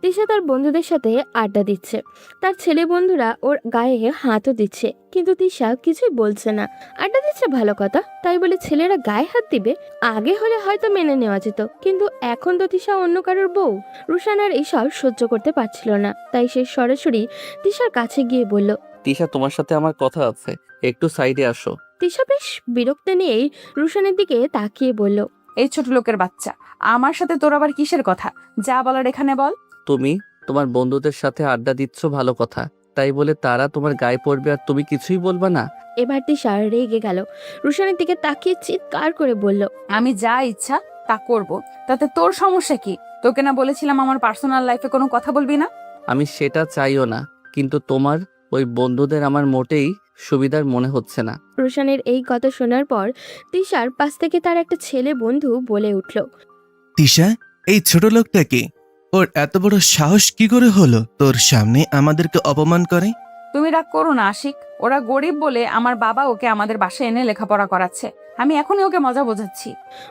তিশা তার বন্ধুদের সাথে আড্ডা দিচ্ছে। তার ছেলে বন্ধুরা ওর গায়ে হাতও দিচ্ছে, কিন্তু তিশা কিছুই বলছে না। আড্ডা দিচ্ছে ভালো কথা, তাই বলে ছেলেরা গায়ে হাত দিবে? আগে হলে হয়তো মেনে নেওয়া যেত, কিন্তু এখন তো তিশা অন্য কারোর বউ। রুশান আর এইসব সহ্য করতে পারছিল না, তাই সে সরাসরি তিশার কাছে গিয়ে বলল, তিশা, তোমার সাথে আমার কথা আছে, একটু সাইডে আসো। তিশা বেশ বিরক্ত নিয়েই রুশানের দিকে তাকিয়ে বলল, এই ছোট লোকের বাচ্চা, আমার সাথে তোর আবার কিসের কথা? যা বলার এখানে বল। তুমি তোমার বন্ধুদের সাথে আড্ডা দিচ্ছ ভালো কথা, তাই বলে তারা তোমার গায়ে পড়বে আর তুমি কিছুই বলবা না? এবার তিশা রেগে গেল। রুশানের দিকে তাকিয়ে চিৎকার করে বলল, আমি যা ইচ্ছা তা করব, তাতে তোর সমস্যা কি? তোকে না বলেছিলাম আমার পার্সোনাল লাইফে কোনো কথা বলবি না? আমি সেটা চাইও না, কিন্তু তোমার ওই বন্ধুদের আমার মোটেই সুবিধার মনে হচ্ছে না। রুশানের এই কথা শোনার পর তিশার পাশ থেকে তার একটা ছেলে বন্ধু বলে উঠল, তিশা, এই ছোট লোকটাকে, ওর এত বড় সাহস কি করে হলো তোর সামনে আমাদেরকে অপমান করে? তুমি রাগ করো না আশিক, ওরা গরিব বলে আমার বাবা ওকে আমাদের বাসায় এনে লেখাপড়া করাচ্ছে। আমি এখনই ওকে মজা বোঝাচ্ছি।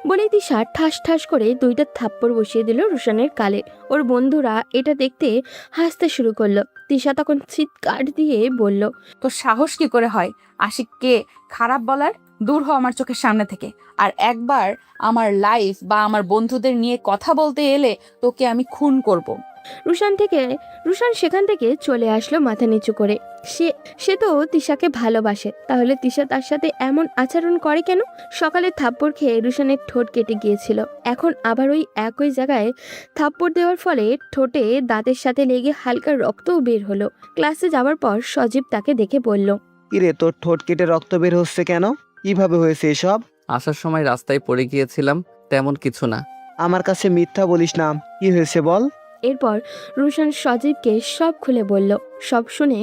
বলেই তিশা ঠাস ঠাস করে 2টা থাপ্পড় বসিয়ে দিল রুশানের গালে। ওর বন্ধুরা এটা দেখতে হাসতে শুরু করলো। তিশা তখন চিৎকার দিয়ে বলল, তোর সাহস কি করে হয় আশিককে খারাপ বলার? দূর হ আমার চোখের সামনে থেকে। আর একবার আমার লাইফ বা আমার বন্ধুদের নিয়ে কথা বলতে এলে তোকে আমি খুন করব। রুশান সেখান থেকে চলে আসলো মাথা নিচু করে। সে তো তিশাকে ভালোবাসে, তাহলে তিশা তার সাথে এমন আচরণ করে কেন? সকালে থাপ্পড় খেয়ে রুশানের ঠোঁট কেটে গিয়েছিল, এখন আবার ওই একই জায়গায় থাপ্পড় দেওয়ার ফলে ঠোঁটে দাঁতের সাথে লেগে হালকা রক্তও বের হলো। ক্লাসে যাওয়ার পর সজীব তাকে দেখে বলল, কিরে, তোর ঠোঁট কেটে রক্ত বের হচ্ছে কেন? কিভাবে হয়েছে এসব? আসার সময় রাস্তায় পড়ে গিয়েছিলাম, তেমন কিছু না। আমার কাছে মিথ্যা বলিস না, কি হয়েছে বল। এরপর রুশান সজীবকে সব খুলে বলল। সব শুনে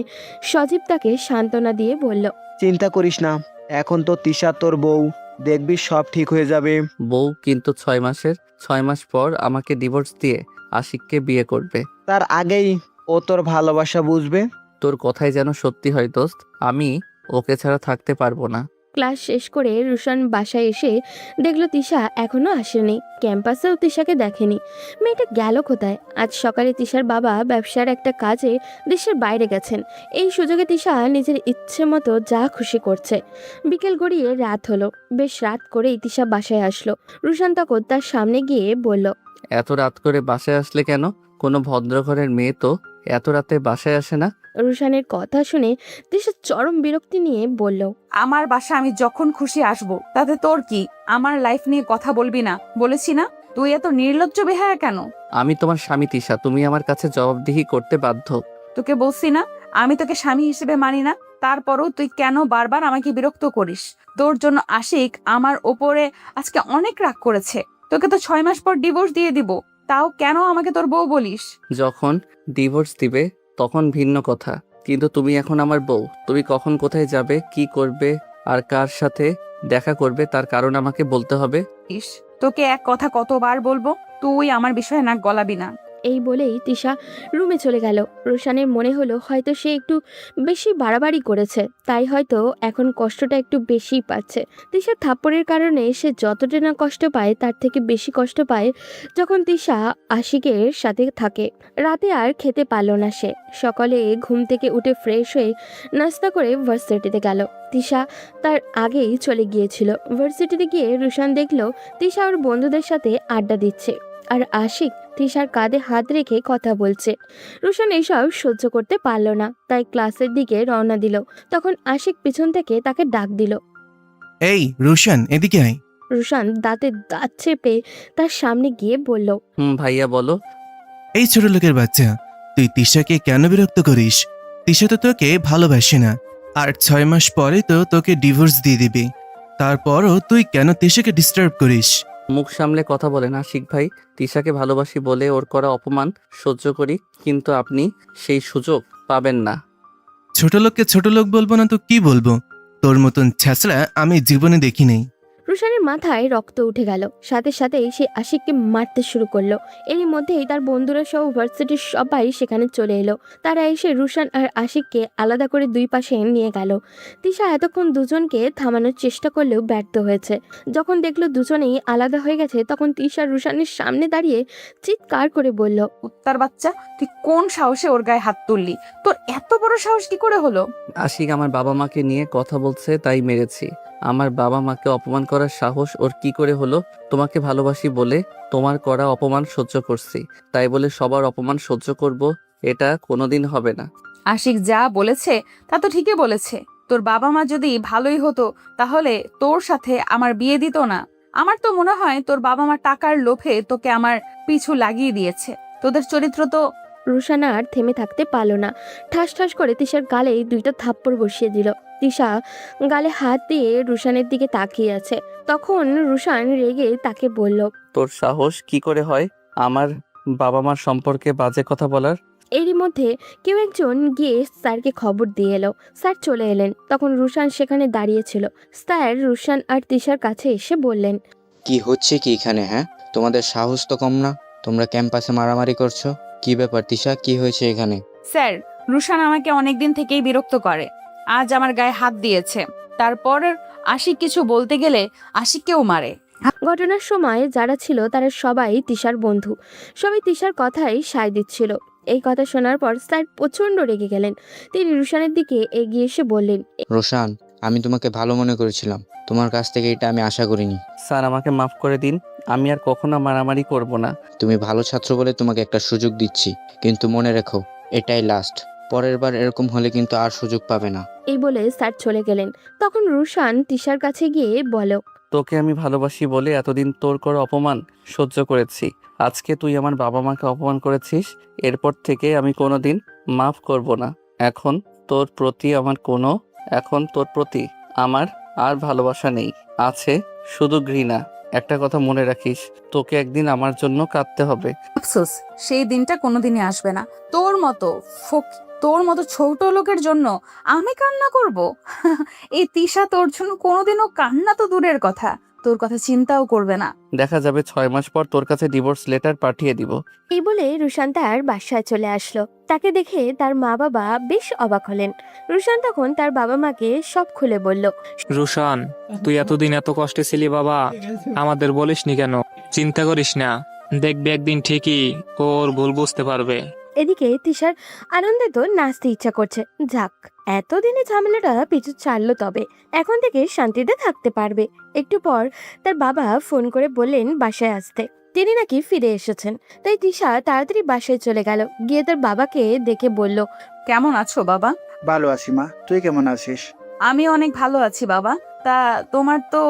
সজীব তাকে সান্ত্বনা দিয়ে বলল, চিন্তা করিস না, এখন তো তিশা তোর বউ, দেখবি সব ঠিক হয়ে যাবে। বউ কিন্তু 6 মাস পর আমাকে ডিভোর্স দিয়ে আশিককে বিয়ে করবে। তার আগেই ও তোর ভালোবাসা বুঝবে। তোর কথাই যেন সত্যি হয় দোস্ত, আমি ওকে ছাড়া থাকতে পারবো না। ক্লাস শেষ করে রুশান বাসায় এসে দেখলো তিশা এখনো আসেনি। ক্যাম্পাসেও তিশাকে দেখেনি। মেয়েটা গেল কোথায়? আজ সকালে তিশার বাবা ব্যবসার একটা কাজে দেশের বাইরে গেছেন। এই সুযোগে তিশা নিজের ইচ্ছে মতো যা খুশি করছে। বিকেল গড়িয়ে রাত হলো। বেশ রাত করেই তিশা বাসায় আসলো। রুশান তখন তার সামনে গিয়ে বলল, এত রাত করে বাসায় আসলে কেন? কোনো ভদ্রঘরের মেয়ে তো এত রাতে বাসায় আসে না। রুশানের কথা শুনে তিশা চরম বিরক্তি নিয়ে বলল, আমার বাসা আমি যখন খুশি আসবো, তাতে তোর কি? আমার লাইফ নিয়ে কথা বলবি না বলেছি না? তুই এত নির্লজ্জ বেহায়া কেন? আমি তোমার স্বামী তিশা, তুমি আমার কাছে জবাবদিহি করতে বাধ্য। তোকে বলছি না আমি তোকে স্বামী হিসেবে মানি না? তারপরও তুই কেন বারবার আমাকে বিরক্ত করিস? তোর জন্য আশিক আমার ওপরে আজকে অনেক রাগ করেছে। তোকে তো 6 মাস পর ডিভোর্স দিয়ে দিব, তাও কেন আমাকে তোর বউ বলিস? যখন ডিভোর্স দিবে তখন ভিন্ন কথা, কিন্তু তুমি এখন আমার বউ। তুমি কখন কোথায় যাবে, কি করবে আর কার সাথে দেখা করবে তার কারণ আমাকে বলতে হবে। তোকে এক কথা কতবার বলবো, তুই আমার বিষয়ে নাক গলাবি না। এই বলেই তিশা রুমে চলে গেল। রুশানের মনে হলো হয়তো সে একটু বেশি বাড়াবাড়ি করেছে, তাই হয়তো এখন কষ্টটা একটু বেশিই পাচ্ছে। তিশার থাপ্পড়ের কারণে সে যতটা না কষ্ট পায় তার থেকে বেশি কষ্ট পায় যখন তিশা আশিকের সাথে থাকে। রাতে আর খেতে পারল না সে। সকালে ঘুম থেকে উঠে ফ্রেশ হয়ে নাস্তা করে ভার্সিটিতে গেল। তিশা তার আগেই চলে গিয়েছিল। ভার্সিটিতে গিয়ে রুশান দেখলো তিশা ওর বন্ধুদের সাথে আড্ডা দিচ্ছে, আর আশিক তিশার কাঁধে হাত রেখে কথা বলছে। রুশান এইসব সহ্য করতে পারল না, তাই ক্লাসের দিকে রওনা দিল। তখন আশিক পিছন থেকে তাকে ডাক দিল। এই রোশন, এদিকে আয়। রুশান দাঁতে দাঁত চেপে তার সামনে গিয়ে বলল, ভাইয়া বলো। এই ছোট লোকের বাচ্চা, তুই তিশাকে কেন বিরক্ত করিস? তিশা তো তোকে ভালোবাসে না, আর 6 মাস পরে তো তোকে ডিভোর্স দিয়ে দিবি। তারপরও তুই কেন তিশাকে ডিস্টার্ব করিস? মুখ সামলে কথা বলেন আশিক ভাই। তিশাকে ভালোবাসি বলে ওর করা অপমান সহ্য করি, কিন্তু আপনি সেই সুযোগ পাবেন না। ছোট লোককে ছোট লোক বলবো না তো কি বলবো? তোর মতন ছ্যাঁচড়া আমি জীবনে দেখি নেই। রুশানের মাথায় রক্ত উঠে গেল, সাথে সাথেই সে আশিককে মারতে শুরু করলো। এরই মধ্যেই তার বন্ধুরা সহ ভার্সিটির সবাই সেখানে চলে এলো। তারা এসে রুশান আর আশিককে আলাদা করে দুই পাশে নিয়ে গেল। তিশা এতক্ষণ দুজনকে থামানোর চেষ্টা করলেও ব্যর্থ হয়েছে। যখন দেখলো দুজনেই আলাদা হয়ে গেছে, তখন তিশা রুশানের সামনে দাঁড়িয়ে চিৎকার করে বলল, উত্তার বাচ্চা, তুই কোন সাহসে ওর গায়ে হাত তুললি? তোর এত বড় সাহস কি করে হলো? আশিক আমার বাবা মাকে নিয়ে কথা বলছে তাই মেরেছি। আমার বাবা মাকে অপমান করার সাহস ওর কি করে হলো? তোমাকে ভালোবাসি বলে তোমার করা অপমান সহ্য করছি, তাই বলে সবার অপমান সহ্য করব এটা কোনোদিন হবে না। আশিক যা বলেছে তা তো ঠিকই বলেছে। তোর বাবা মা যদি ভালোই হতো তাহলে তোর সাথে আমার বিয়ে দিত না। আমার তো মনে হয় তোর বাবা মা টাকার লোভে তোকে আমার পিছু লাগিয়ে দিয়েছে। তোদের চরিত্র তো। রুশান আর থেমে থাকতে পারল না। ঠাস ঠাস করে তিশার গালে দুইটা থাপ্পড় বসিয়ে দিল। তিশা গালে হাত দিয়ে রুশানের দিকে তাকিয়ে আছে। তখন রুশান রেগে তাকে বলল, তোর সাহস কি করে হয় আমার বাবা মার সম্পর্কে বাজে কথা বলার? এরই মধ্যে কেউ একজন গিয়ে স্যারকে খবর দিয়ে এলো। স্যার চলে এলেন। তখন রুশান সেখানে দাঁড়িয়েছিল। স্যার রুশান আর তিশার কাছে এসে বললেন, কি হচ্ছে কি এখানে? হ্যাঁ, তোমাদের সাহস তো কম না, তোমরা ক্যাম্পাসে মারামারি করছো। কি ব্যাপার তিশা, কি হয়েছে এখানে? স্যার, রুশান আমাকে অনেকদিন থেকেই বিরক্ত করে। আজ আমার গায়ে হাত দিয়েছে। তারপর আশিক কিছু বলতে গেলে আশিককেও মারে। ঘটনার সময় যারা ছিল তারা সবাই তিশার বন্ধু। সবাই তিশার কথাই সায় দিচ্ছিল। এই কথা শোনার পর স্যার প্রচন্ড রেগে গেলেন। তিনি রুশানের দিকে এগিয়ে এসে বললেন, রোশান, আমি তোমাকে ভালো মনে করেছিলাম, তোমার কাছ থেকে এটা আমি আশা করিনি। স্যার আমাকে মাফ করে দিন, আমি আর কখনো মারামারি করব না। তুমি ভালো ছাত্র বলে তোমাকে একটা সুযোগ দিচ্ছি, কিন্তু মনে রেখো এটাই লাস্ট। পরের বার এরকম হলে কিন্তু আর সুযোগ পাবে না। এই বলে স্যার চলে গেলেন। তখন রুশান তিশার কাছে গিয়ে বলে, তোকে আমি ভালোবাসি বলে এতদিন তোর করে অপমান সহ্য করেছি। আজকে তুই আমার বাবা মাকে অপমান করেছিস, এরপর থেকে আমি কোনোদিন মাফ করব না। এখন তোর প্রতি আমার আর ভালোবাসা নেই, আছে শুধু ঘৃণা। একটা কথা মনে রাখিস, তোকে একদিন আমার জন্য কাঁদতে হবে। আফসোস, সেই দিনটা কোনোদিনই আসবে না। তোর মতো ছোট লোকের জন্য আমি কান্না করব? এই তিশা তোর জন্য কোনোদিনও কান্না তো দূরের কথা, তোর কথা চিন্তাও করবে না। দেখা যাবে 6 মাস পর তোর কাছে ডিভোর্স লেটার পাঠিয়ে দিব। এই বলে রুশান তার বাসায় চলে আসলো। তাকে দেখে তার মা বাবা বেশ অবাক হলেন। রুশান তখন তার বাবা মাকে সব খুলে বলল, রুশান, তুই এতদিন এত কষ্টে ছিলি বাবা, আমাদের বলিসনি কেন? চিন্তা করিস না, দেখবি একদিন ঠিকই ওর ভুল বুঝতে পারবে। এদিকে তিশার আনন্দে তো নাচতে ইচ্ছা করছে। যাক, এতদিনে ঝামেলাটা পিছু ছাড়লো, তবে এখন থেকে শান্তিতে থাকতে পারবে। একটু পর তার বাবা ফোন করে বললেন বাসায় আসতে। তিনি নাকি ফিরে এসেছেন। তাই তিশা তাড়াতাড়ি বাসায় চলে গেল। গিয়ে তার বাবাকে দেখে বলল, কেমন আছো বাবা? ভালো আছি মা, তুই কেমন আছিস? আমি অনেক ভালো আছি বাবা। তা তোমার তো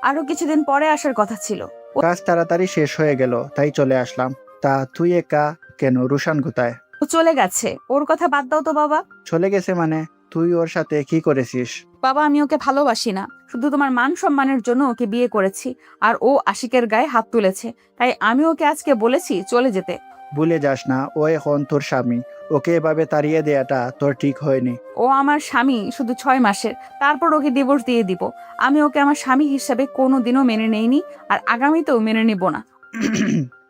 আরো কিছুদিন পরে আসার কথা ছিল। কাজ তাড়াতাড়ি শেষ হয়ে গেল, তাই চলে আসলাম। তা তুই একা কেন? রুশান কোথায়? ও চলে গেছে, ওর কথা বাদ দাও তো বাবা। চলে গেছে মানে? তুই ওর সাথে কি করেছিস? বাবা, আমি ওকে ভালোবাসি না, শুধু তোমার মান সম্মানের জন্য ওকে বিয়ে করেছি। আর ও আশিকের গায়ে হাত তুলেছে, তাই আমি ওকে আজকে বলেছি চলে যেতে। ভুলে যাস না, ও এখন তোর স্বামী। ওকে এভাবে তাড়িয়ে দেয়াটা তোর ঠিক হয়নি। ও আমার স্বামী শুধু 6 মাসের, তারপর ওকে ডিভোর্স দিয়ে দিব। আমি ওকে আমার স্বামী হিসাবে কোনোদিনও মেনে নেইনি, আর আগামীতেও মেনে নিব না।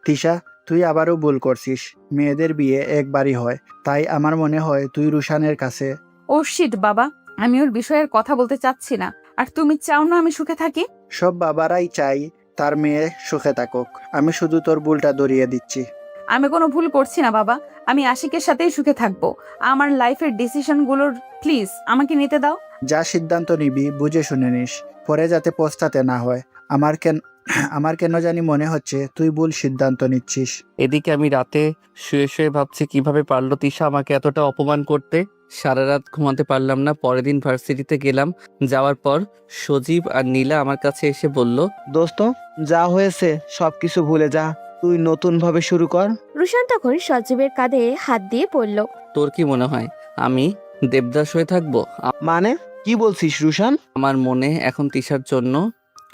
তিশা, তুই আবারও ভুল করছিস। মেয়েদের বিয়ে একবারই হয়, তাই আমার মনে হয় তুই রুশানের কাছে। ও শিট বাবা, আমি ওর বিষয়ের কথা বলতে চাচ্ছি না। আর তুমি চাও না আমি সুখে থাকি? সব বাবারাই চাই তার মেয়ে সুখে থাকুক। আমি শুধু তোর ভুলটা ধরিয়ে দিচ্ছি। আমি কোনো ভুল করছি না বাবা, আমি আশিকের সাথেই সুখে থাকবো। আমার লাইফের ডিসিশনগুলোর প্লিজ আমাকে নিতে দাও। যা সিদ্ধান্ত নিবি বুঝে শুনে নিস, পরে যাতে পস্তাতে না হয়। আমার কেন জানি মনে হচ্ছে তুই ভুল সিদ্ধান্ত নিচ্ছিস। এদিকে আমি রাতে শুয়ে শুয়ে ভাবছি কিভাবে পারলো তিশা আমাকে এতটা অপমান করতে। সারা রাত ঘুমাতে পারলাম না। পরের দিন ভার্সিটিতে গেলাম। যাওয়ার পর সজীব আর নীলা আমার কাছে এসে বলল, দোস্ত, যা হয়েছে সবকিছু ভুলে যা, তুই নতুন ভাবে শুরু কর। রুশান তখন সজীবের কাঁধে হাত দিয়ে পড়ল, তোর কি মনে হয় আমি দেবদাস হয়ে থাকবো? মানে কি বলছিস রুশান? আমার মনে এখন তিশার জন্য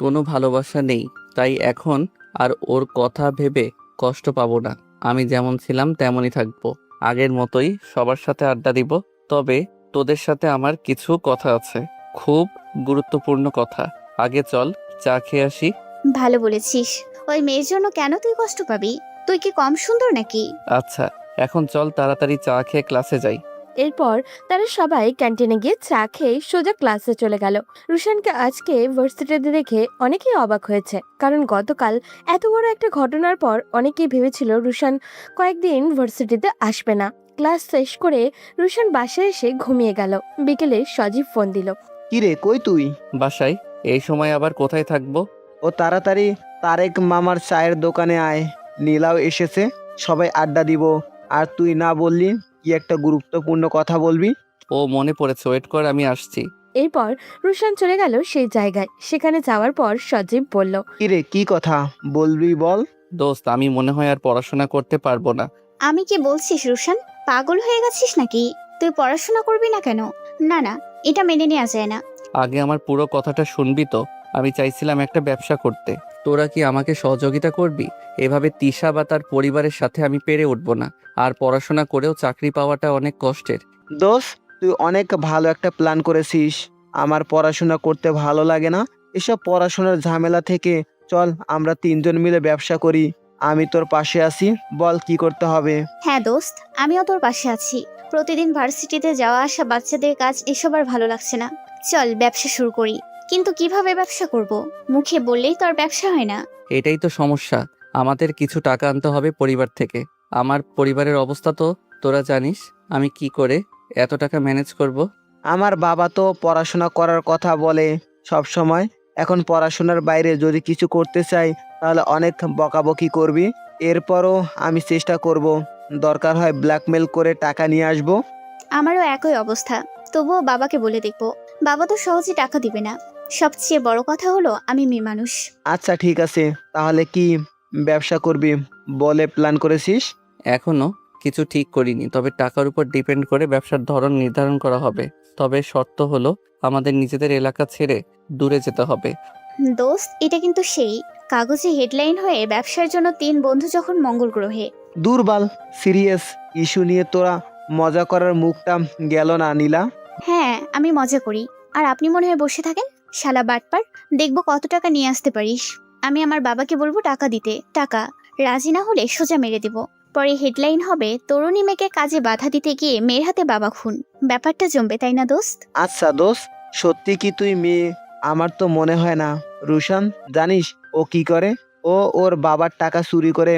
কোনো ভালোবাসা নেই, তাই এখন আর ওর কথা ভেবে কষ্ট পাবো না। আমি যেমন ছিলাম তেমনই থাকবো, আগের মতোই সবার সাথে আড্ডা দিব। তবে তোদের সাথে আমার কিছু কথা আছে, খুব গুরুত্বপূর্ণ কথা। আগে চল চা খেয়ে আসি। ভালো বলেছিস। ওই মেয়ের জন্য কেন তুই কষ্ট পাবি? তুই কি কম সুন্দর নাকি? আচ্ছা, এখন চল তাড়াতাড়ি চা খেয়ে ক্লাসে যাই। এরপর তারা সবাই ক্যান্টিনে গিয়ে চা খেয়ে সোজা ক্লাসে চলে গেল। রুশানকে আজকে ভার্সিটিতে দেখে অনেকেই অবাক হয়েছে, কারণ গতকাল এত বড় একটা ঘটনার পর অনেকেই ভেবেছিল রুশান কয়েকদিন ভার্সিটিতে আসবে না। ক্লাস শেষ করে রুশান বাসায় এসে ঘুমিয়ে গেল। বিকেলে সজীব ফোন দিল। কিরে কই তুই? বাসায়। এই সময় আবার কোথায় থাকবো? ও তাড়াতাড়ি তারেক মামার চায়ের দোকানে আয়, নীলাও এসেছে, সবাই আড্ডা দিব। আর তুই না বললি কি একটা গুরুত্বপূর্ণ কথা বলবি? ও মনে পড়েছে, ওয়েট কর, আমি আসছি। এরপর রুশান চলে গেল সেই জায়গায়। সেখানে যাওয়ার পর সজীব বলল, কিরে কি কথা বলবি বল। দোস্ত, আমি মনে হয় আর পড়াশোনা করতে পারবো না। আমি কি বলছিস রুশান? পাগল হয়ে গেছিস নাকি? তুই পড়াশোনা করবি না কেন? না না, এটা মেনে নেওয়া যায় না। আগে আমার পুরো কথাটা শুনবি তো। আমি চাইছিলাম একটা ব্যবসা করতে, তোরা কি আমাকে সহযোগিতা করবি? এভাবে তিশা বা তার পরিবারের সাথে আমি পেরে উঠবো না। আর পড়াশোনা করেও চাকরি পাওয়াটা অনেক কষ্টের। দোষ, তুই অনেক ভালো একটা প্ল্যান করেছিস। আমার পড়াশোনা করতে ভালো লাগে না, এসব পড়াশোনার ঝামেলা থেকে চল আমরা তিনজন মিলে ব্যবসা করি। আমি তোর পাশে আছি, বল কি করতে হবে। হ্যাঁ দোস্ত, আমিও তোর পাশে আছি। প্রতিদিন ভার্সিটিতে যাওয়া আসা, বাচ্চাদের কাজ, এসব আর ভালো লাগছে না। চল ব্যবসা শুরু করি। কিন্তু কিভাবে ব্যবসা করব? মুখে বললেই তো আর ব্যবসা হয় না। এটাই তো সমস্যা। আমাদের কিছু টাকা আনতে হবে পরিবার থেকে। আমার পরিবারের অবস্থা তো তোরা জানিস। আমি কি করে এত টাকা ম্যানেজ করব? আমার বাবা তো পড়াশোনা করার কথা বলে সব সময়। এখন পড়াশোনার বাইরে যদি কিছু করতে চাই তাহলে অনেক বকাবকি করবি। এরপরও আমি চেষ্টা করব, দরকার হয় ব্ল্যাকমেল করে টাকা নিয়ে আসব। আমারও একই অবস্থা, তবুও বাবাকে বলে দেখব। বাবা তো সহজে টাকা দিবে না। সবচেয়ে বড় কথা হলো আমি মেয়ে মানুষ। আচ্ছা ঠিক আছে, তাহলে কি ব্যবসা করবি বলে প্ল্যান করেছিস? এখনো কিছু ঠিক করিনি, তবে টাকার উপর ডিপেন্ড করে ব্যবসার ধরন নির্ধারণ করা হবে। তবে শর্ত হলো আমাদের নিজেদের এলাকা ছেড়ে দূরে যেতে হবে। দোস্ত, এটা কিন্তু সেই কাগজে হেডলাইন হয়ে ব্যবসার জন্য 3 বন্ধু যখন মঙ্গল গ্রহে। দুর্বল সিরিয়াস ইস্যু নিয়ে তোরা মজা করার মুখটা গেল না নীলা। হ্যাঁ, আমি মজা করি আর আপনি মনে হয় বসে থাকেন। শালা বাটপার, দেখবো কত টাকা নিয়ে আসতে পারিস। আমি আমার বাবাকে বলবো টাকা দিতে। টাকা রাজি না হলে সোজা মেরে দেব। পরে হেডলাইন হবে তরুণী মেয়েকে কাজে বাধা দিতে গিয়ে মেয়ের হাতে বাবা খুন। ব্যাপারটা জমবে, তাই না দোস্ত? আচ্ছা দোস্ত, সত্যি কি তুই মেয়ে? আমার তো মনে হয় না। রুশান জানিস ও কি করে? ও ওর বাবার টাকা চুরি করে,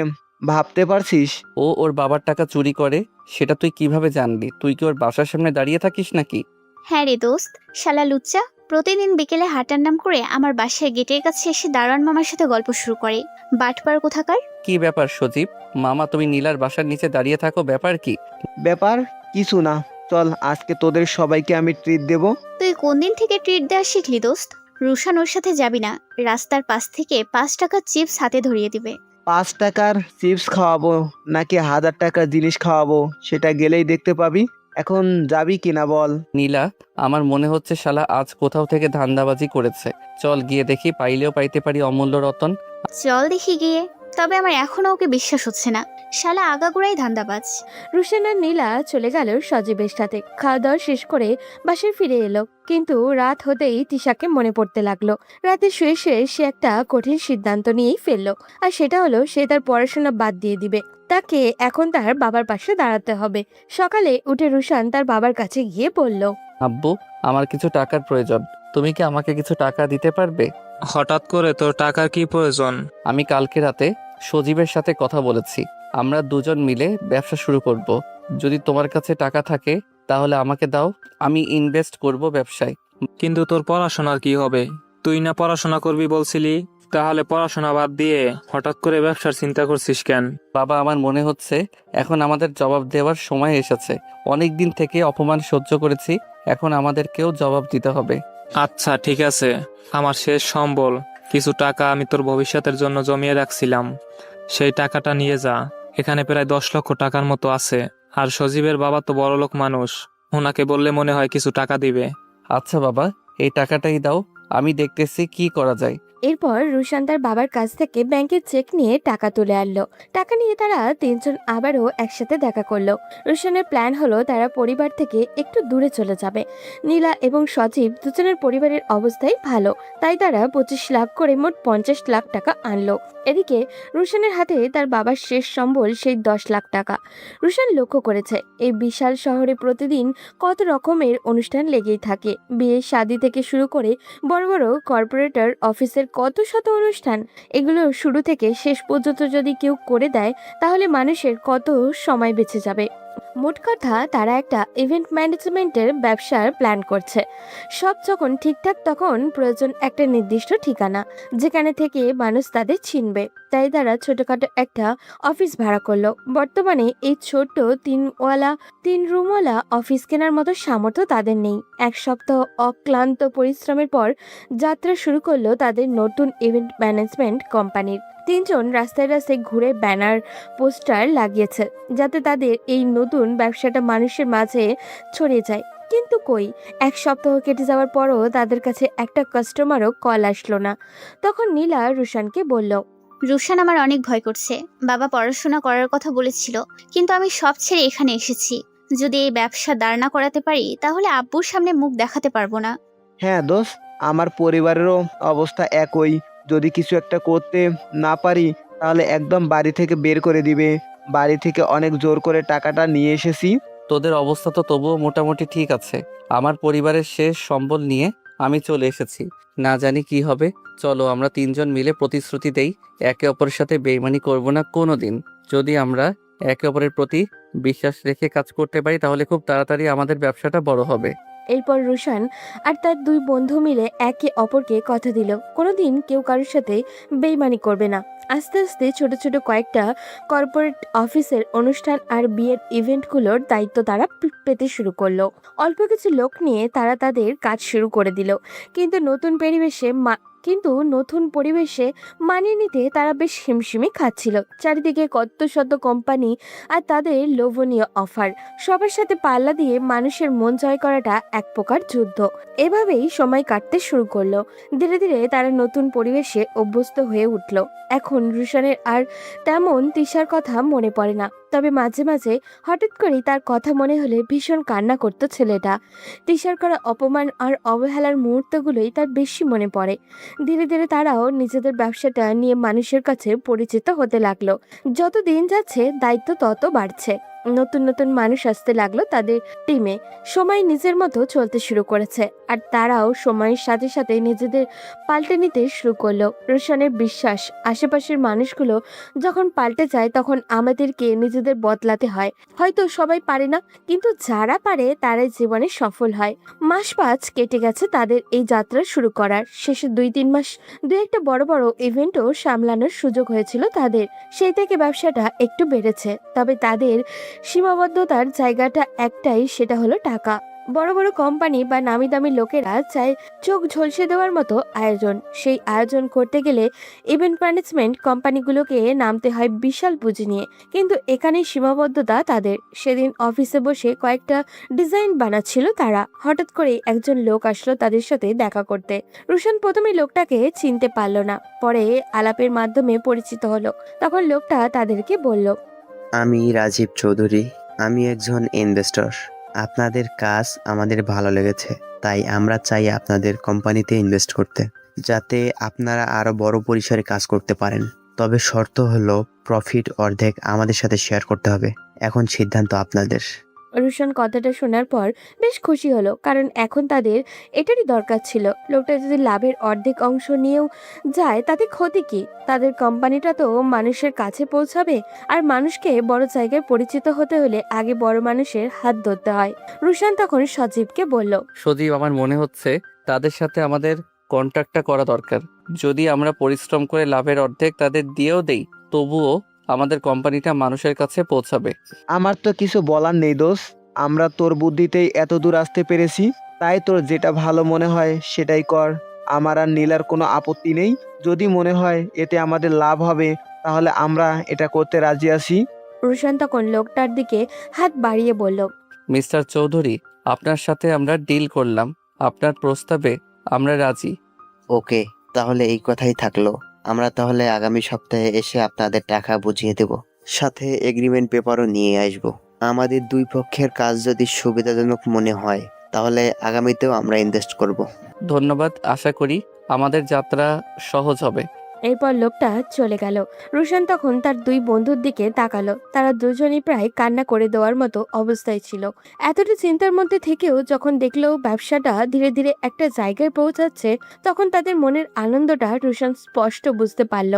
ভাবতে পারছিস? ও ওর বাবার টাকা চুরি করে? সেটা তুই কিভাবে জানবি? তুই কি ওর বাসার সামনে দাঁড়িয়ে থাকিস নাকি? হ্যাঁ রে দোস্ত, শালা লুচ্চা প্রতিদিন বিকেলে হাঁটার নাম করে আমার বাসায় গেটের কাছে এসে দারোয়ান মামার সাথে গল্প শুরু করে। বাটপার কোথাকার। কি ব্যাপার সজীব মামা, তুমি নীলার বাসার নিচে দাঁড়িয়ে থাকো, ব্যাপার কি? ব্যাপার কিছু না, চল আজকে তোদের সবাইকে আমি ট্রিট দেব। তুই কোন দিন থেকে ট্রিট দেওয়া শিখলি দোস্ত? রুশান ওর সাথে যাবি না। রাস্তার পাশ থেকে 5 টাকার চিপস হাতে ধরিয়ে দিবে। 5 টাকার চিপস খাওয়াবো নাকি 1000 টাকার জিনিস খাওয়াবো সেটা গেলেই দেখতে পাবি। এখন যাবি কিনা বল। নীলা, আমার মনে হচ্ছে শালা আজ কোথাও থেকে ধান্দাবাজি করেছে। চল গিয়ে দেখি, পাইলেও পাইতে পারি অমূল্য রতন। চল দেখি গিয়ে। তবে আমার এখনো ওকে বিশ্বাস হচ্ছে না। শালা আগাগোড়াই ধান্দাবাজ। রুশান আর নীলা চলে গেল সজীবের সাথে। খাওয়া দাওয়া শেষ করে বাসায় ফিরে এলো, কিন্তু রাত হতেই তিশাকে মনে পড়তে লাগলো। রাতে শুয়ে শুয়ে সে একটা কঠিন সিদ্ধান্ত নিয়েই ফেললো, আর সেটা হলো সে তার পড়াশোনা বাদ দিয়ে দিবে। তাকে এখন তার বাবার পাশে দাঁড়াতে হবে। সকালে উঠে রুশান তার বাবার কাছে গিয়ে বলল, আব্বু, আমার কিছু টাকার প্রয়োজন। তুমি কি আমাকে কিছু টাকা দিতে পারবে? হঠাৎ করে তোর টাকার কি প্রয়োজন? আমি কালকে রাতে সজীবের সাথে কথা বলেছি। আমরা দুজন মিলে ব্যবসা শুরু করব। যদি তোমার কাছে টাকা থাকে তাহলে আমাকে দাও, আমি ইনভেস্ট করব ব্যবসায়। কিন্তু তোর পড়াশোনার কি হবে? তুই না পড়াশোনা করবি বলছিলি, তাহলে পড়াশোনা বাদ দিয়ে হঠাৎ করে ব্যবসার চিন্তা করছিস কেন? বাবা, আমার মনে হচ্ছে এখন আমাদের জবাব দেওয়ার সময় এসেছে। অনেক দিন থেকে অপমান সহ্য করেছি, এখন আমাদেরকেও জবাব দিতে হবে। আচ্ছা ঠিক আছে, আমার শেষ সম্বল কিছু টাকা আমি তোর ভবিষ্যতের জন্য জমিয়ে রাখছিলাম, সেই টাকাটা নিয়ে যা। এখানে প্রায় 10 লক্ষ টাকার মতো আছে। আর সজীবের বাবা তো বড়লোক মানুষ, ওনাকে বললে মনে হয় কিছু টাকা দিবে। আচ্ছা বাবা, এই টাকাটাই দাও, আমি দেখতেছি কি করা যায়। এরপর রুশান তার বাবার কাছ থেকে ব্যাংকের চেক নিয়ে টাকা তুলে আনলো। টাকা নিয়ে তারা তিনজন আবারও একসাথে দেখা করলো। রুশানের প্ল্যান হলো তারা পরিবার থেকে একটু দূরে চলে যাবে। নীলা এবং সজীব দুজনের পরিবারের অবস্থাই ভালো, তাই তারা 25 লাখ করে মোট 50 লাখ টাকা আনলো। এদিকে রুশানের হাতে তার বাবার শেষ সম্বল সেই 10 লাখ টাকা। রুশান লক্ষ্য করেছে এই বিশাল শহরে প্রতিদিন কত রকমের অনুষ্ঠান লেগেই থাকে। বিয়ে শাদী থেকে শুরু করে বড় বড় কর্পোরেটর অফিসের কত শত অনুষ্ঠান। এগুলো শুরু থেকে শেষ পর্যন্ত যদি কেউ করে দেয় তাহলে মানুষের কত সময় বেঁচে যাবে। মোট কথা তারা একটা ইভেন্ট ম্যানেজমেন্টের ব্যবসার প্ল্যান করছে। সব যখন ঠিকঠাক তখন প্রয়োজন একটা নির্দিষ্ট ঠিকানা যেখানে থেকে মানুষ তাদের চিনবে। তাই তারা ছোটখাটো একটা অফিস ভাড়া করলো। বর্তমানে এই ছোট্ট 3 রুমওয়ালা অফিস কেনার মতো সামর্থ্য তাদের নেই। 1 সপ্তাহ অক্লান্ত পরিশ্রমের পর যাত্রা শুরু করলো তাদের নতুন ইভেন্ট ম্যানেজমেন্ট কোম্পানির। 3 জন রাস্তায় রাস্তায় ঘুরে ব্যানার পোস্টার লাগিয়েছে যাতে তাদের এই নতুন ব্যবসাটা মানুষের মাঝে ছড়িয়ে যায়। কিন্তু কই, 1 সপ্তাহ কেটে যাওয়ার পরও তাদের কাছে একটা কাস্টমারও কল আসলো না। তখন নীলা রুশানকে বলল, রুশান, আমার অনেক ভয় করছে। বাবা পড়াশোনা করার কথা বলেছিল, কিন্তু আমি সব ছেড়ে এখানে এসেছি। যদি এই ব্যবসা দাঁড় না করাতে পারি তাহলে আব্বুর সামনে মুখ দেখাতে পারবো না। হ্যাঁ দোস্ত, আমার পরিবারেরও অবস্থা একই। যদি কিছু একটা করতে না পারি তাহলে একদম বাড়ি থেকে বের করে দিবে। বাড়ি থেকে অনেক জোর করে টাকাটা নিয়ে এসেছি। তোদের অবস্থা তো তবুও মোটামুটি ঠিক আছে। আমার পরিবারের শেষ সম্বল নিয়ে আমি চলে এসেছি। না জানি কি হবে। চলো আমরা 3 জন মিলে প্রতিশ্রুতি দেই একে অপরের সাথে বেইমানি করব না কোনো দিন। যদি আমরা একে অপরের প্রতি বিশ্বাস রেখে কাজ করতে পারি তাহলে খুব তাড়াতাড়ি আমাদের ব্যবসাটা বড় হবে। এরপর রুশান আর তার 2 বন্ধু মিলে একে অপরকে কথা দিল কোনোদিন কেউ কারোর সাথে বেইমানি করবে না। আস্তে আস্তে ছোট ছোট কয়েকটা কর্পোরেট অফিসের অনুষ্ঠান আর বিয়ের ইভেন্টগুলোর দায়িত্ব তারা পেতে শুরু করলো। অল্প কিছু লোক নিয়ে তারা তাদের কাজ শুরু করে দিল। কিন্তু নতুন পরিবেশে মানিয়ে নিতে তারা বেশ হিমশিমে খাচ্ছিল। চারিদিকে কত শত কোম্পানি আর তাদের লোভনীয় অফার। সবার সাথে পাল্লা দিয়ে মানুষের মন জয় করাটা এক প্রকার যুদ্ধ। এভাবেই সময় কাটতে শুরু করলো। ধীরে ধীরে তারা নতুন পরিবেশে অভ্যস্ত হয়ে উঠল। এখন রুশানের আর তেমন তিশার কথা মনে পড়ে না, তবে মাঝে মাঝে হঠাৎ করেই তার কথা মনে হলে ভীষণ কান্না করতো ছেলেটা। তিশার করা অপমান আর অবহেলার মুহূর্তগুলোই তার বেশি মনে পড়ে। ধীরে ধীরে তারাও নিজেদের ব্যবসাটা নিয়ে মানুষের কাছে পরিচিত হতে লাগলো। যত দিন যাচ্ছে দায়িত্ব তত বাড়ছে। নতুন নতুন মানুষ আসতে লাগলো তাদের টিমে। সময় নিজের মতো চলতে শুরু করেছে আর তারাও সময়ের সাথে সাথে নিজেদের পাল্টে নিতে শুরু করলো। রোশনের বিশ্বাস, আশেপাশের মানুষগুলো যখন পাল্টে যায় তখন আমাদেরকে নিজেদের বদলাতে হয়। হয়তো সবাই পারে না, কিন্তু যারা পারে তারাই জীবনে সফল হয়। মাস 5 কেটে গেছে তাদের এই যাত্রা শুরু করার। শেষে 2-3 মাস 2-একটা বড় বড় ইভেন্টও সামলানোর সুযোগ হয়েছিল তাদের। সেই থেকে ব্যবসাটা একটু বেড়েছে, তবে তাদের সীমাবদ্ধতার জায়গাটা একটাই, সেটা হলো টাকা। বড় বড় কোম্পানি বা নামি দামি লোকেরা চায় চোখ ঝলসে দেওয়ার মতো আয়োজন। সেই আয়োজন করতে গেলে ইভেন্ট ম্যানেজমেন্ট কোম্পানিগুলোকে নামতে হয় বিশাল পুঁজি নিয়ে। কিন্তু এখানে সীমাবদ্ধতা তাদের। সেদিন অফিসে বসে কয়েকটা ডিজাইন বানাচ্ছিল তারা। হঠাৎ করে একজন লোক আসলো তাদের সাথে দেখা করতে। রুশান প্রথমে লোকটাকে চিনতে পারল না, পরে আলাপের মাধ্যমে পরিচিত হলো। তখন লোকটা তাদেরকে বলল, আমি রাজীব চৌধুরী। আমি একজন ইনভেস্টর। আপনাদের কাজ আমাদের ভালো লেগেছে, তাই আমরা চাই আপনাদের কোম্পানিতে ইনভেস্ট করতে, যাতে আপনারা আরো বড় পরিসরে কাজ করতে পারেন। তবে শর্ত হলো প্রফিট অর্ধেক আমাদের সাথে শেয়ার করতে হবে। এখন সিদ্ধান্ত আপনাদের। রুশান কথাটা শোনার পর বেশ খুশি হলো, কারণ এখন তাদের এটারই দরকার ছিল। লোকটা যদি লাভের অর্ধেক অংশ নিয়েও যায় তাতে ক্ষতি কি? তাদের কোম্পানিটা তো মানুষের কাছে পৌঁছাবে, আর মানুষকে বড় জায়গায় পরিচিত হতে হলে আগে বড় মানুষের হাত ধরতে হয়। রুশান তখন সজীবকে বলল, সজীব, আমার মনে হচ্ছে তাদের সাথে আমাদের কন্ট্রাক্টটা করা দরকার। যদি আমরা পরিশ্রম করে লাভের অর্ধেক তাদের দিয়েও দেই তবুও আমাদের কোম্পানিটা মানুষের কাছে পৌঁছাবে। আমার তো কিছু বলার নেই দোস্ত। আমরা তোর বুদ্ধিতেই এত দূর আসতে পেরেছি, তাই তোর যেটা ভালো মনে হয় সেটাই কর। আমার আর নীলার কোনো আপত্তি নেই। যদি মনে হয় এতে আমাদের লাভ হবে তাহলে আমরা এটা করতে রাজি আছি। রুশান তখন লোকটার দিকে হাত বাড়িয়ে বলল, মিস্টার চৌধুরী, আপনার সাথে আমরা ডিল করলাম। আপনার প্রস্তাবে আমরা রাজি। ওকে, তাহলে এই কথাই থাকলো। আমরা তাহলে আগামী সপ্তাহে এসে আপনাদের টাকা বুঝিয়ে দেব, সাথে এগ্রিমেন্ট পেপারও নিয়ে আসব। আমাদের দুই পক্ষের কাজ যদি সুবিধাজনক মনে হয় তাহলে আগামীতেও আমরা ইনভেস্ট করব। ধন্যবাদ, আশা করি আমাদের যাত্রা সহজ হবে। এরপর লোকটা চলে গেল। রুশান তখন তার দুই বন্ধুর দিকে তাকালো। তারা দুজনই প্রায় কান্না করে দেওয়ার মতো অবস্থায় ছিল। এতটা চিন্তার মধ্যে থেকেও যখন দেখলো ব্যবসাটা ধীরে ধীরে একটা জায়গায় পৌঁছাচ্ছে, তখন তাদের মনের আনন্দটা রুশান স্পষ্ট বুঝতে পারল।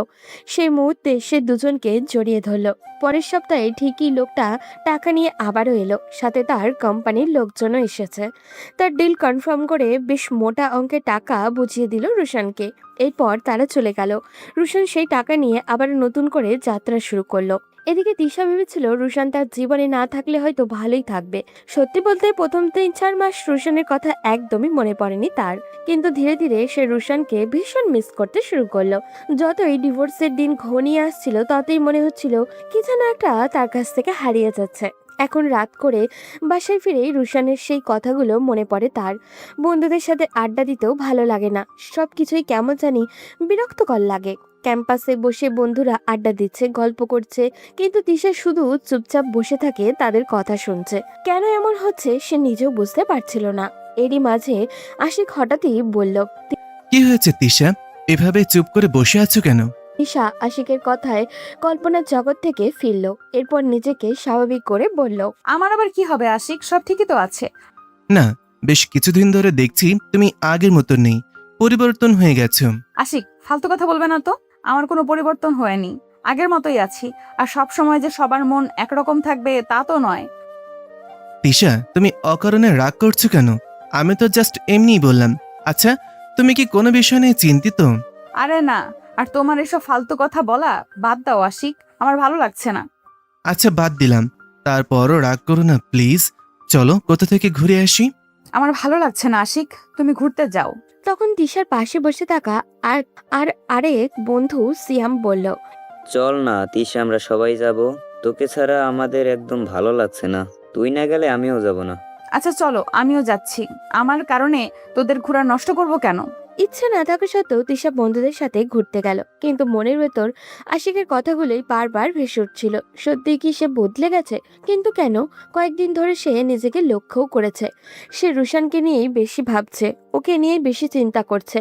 সেই মুহূর্তে সে দুজনকে জড়িয়ে ধরল। পরের সপ্তাহে ঠিকই লোকটা টাকা নিয়ে আবারও এলো, সাথে তার কোম্পানির লোকজনও এসেছে। তার ডিল কনফার্ম করে বেশ মোটা অঙ্কের টাকা বুঝিয়ে দিল রুশানকে। এরপর তারা চলে গেল। রুশান সেই টাকা নিয়ে আবার নতুন করে যাত্রা শুরু করলো। এদিকে তিশা ভেবেছিল রুশান তার জীবনে না থাকলে হয়তো ভালোই থাকবে। সত্যি বলতে প্রথম 3-4 মাস রুশানের কথা একদমই মনে পড়েনি তার, কিন্তু ধীরে ধীরে সে রুশানকে ভীষণ মিস করতে শুরু করলো। যতই ডিভোর্সের দিন ঘনিয়ে আসছিল ততই মনে হচ্ছিল কি যেন একটা তার কাছ থেকে হারিয়ে যাচ্ছে। এখন রাত করে বাসায় ফিরেই রুশানের সেই কথাগুলো মনে পড়ে তার। বন্ধুদের সাথে আড্ডা দিতেও ভালো লাগে না, সবকিছুই কেমন জানি বিরক্তকর লাগে। ক্যাম্পাসে বসে বন্ধুরা আড্ডা দিচ্ছে, গল্প করছে, কিন্তু তিশা শুধু চুপচাপ বসে থাকে, তাদের কথা শুনছে। কেন এমন হচ্ছে সে নিজেও বুঝতে পারছিল না। এরই মাঝে আশিক হঠাৎই বলল, কি হয়েছে তিশা, এভাবে চুপ করে বসে আছো কেন? তিশা আশিকের কথায় কল্পনার জগৎ থেকে ফিরল। এরপর নিজেকে স্বাভাবিক করে বলল, আমার আবার কি হবে আশিক, সব ঠিকই তো আছে। না, বেশ কিছুদিন ধরে দেখছি তুমি আগের মতো নেই, পরিবর্তন হয়ে গেছো। আশিক, ফালতু কথা বলবে না তো। আমার কোনো পরিবর্তন হয়নি, আগের মতোই আছি। আর সব সময় যে সবার মন একরকম থাকবে তা তো নয়। তিশা, তুমি অকারণে রাগ করছো কেন? আমি তো জাস্ট এমনিই বললাম। আচ্ছা, তুমি কি কোনো বিষয় নিয়ে চিন্তিত? আরে না, আর তোমার এসব ফালতু কথা বলা বাদ দাও আশিক, আমার ভালো লাগছে না। আচ্ছা, বাদ দিলাম, তারপরও রাগ করো না প্লিজ। চলো কোথা থেকে ঘুরে আসি। আমার ভালো লাগছে না আশিক, তুমি ঘুরতে যাও। তখন তিশার পাশে বসে থাকা আর আরেক বন্ধু সিয়াম বলল, চল না তিশা, আমরা সবাই যাব। তোকে ছাড়া আমাদের একদম ভালো লাগছে না, তুই না গেলে আমিও যাব না। আচ্ছা চলো, আমিও যাচ্ছি। আমার কারণে তোদের ঘোরা নষ্ট করব কেন? ইচ্ছে না থাকা সত্ত্বেও তিশা বন্ধুদের সাথে ঘুরতে গেল, কিন্তু মনের ভেতর আশিকের কথাগুলোই বারবার ভেসে উঠছিল। সত্যি কি সে বদলে গেছে? কিন্তু কেন? কয়েকদিন ধরে সে নিজেকে লক্ষ্যও করেছে, সে রুশানকে নিয়েই বেশি ভাবছে, ওকে নিয়েই বেশি চিন্তা করছে,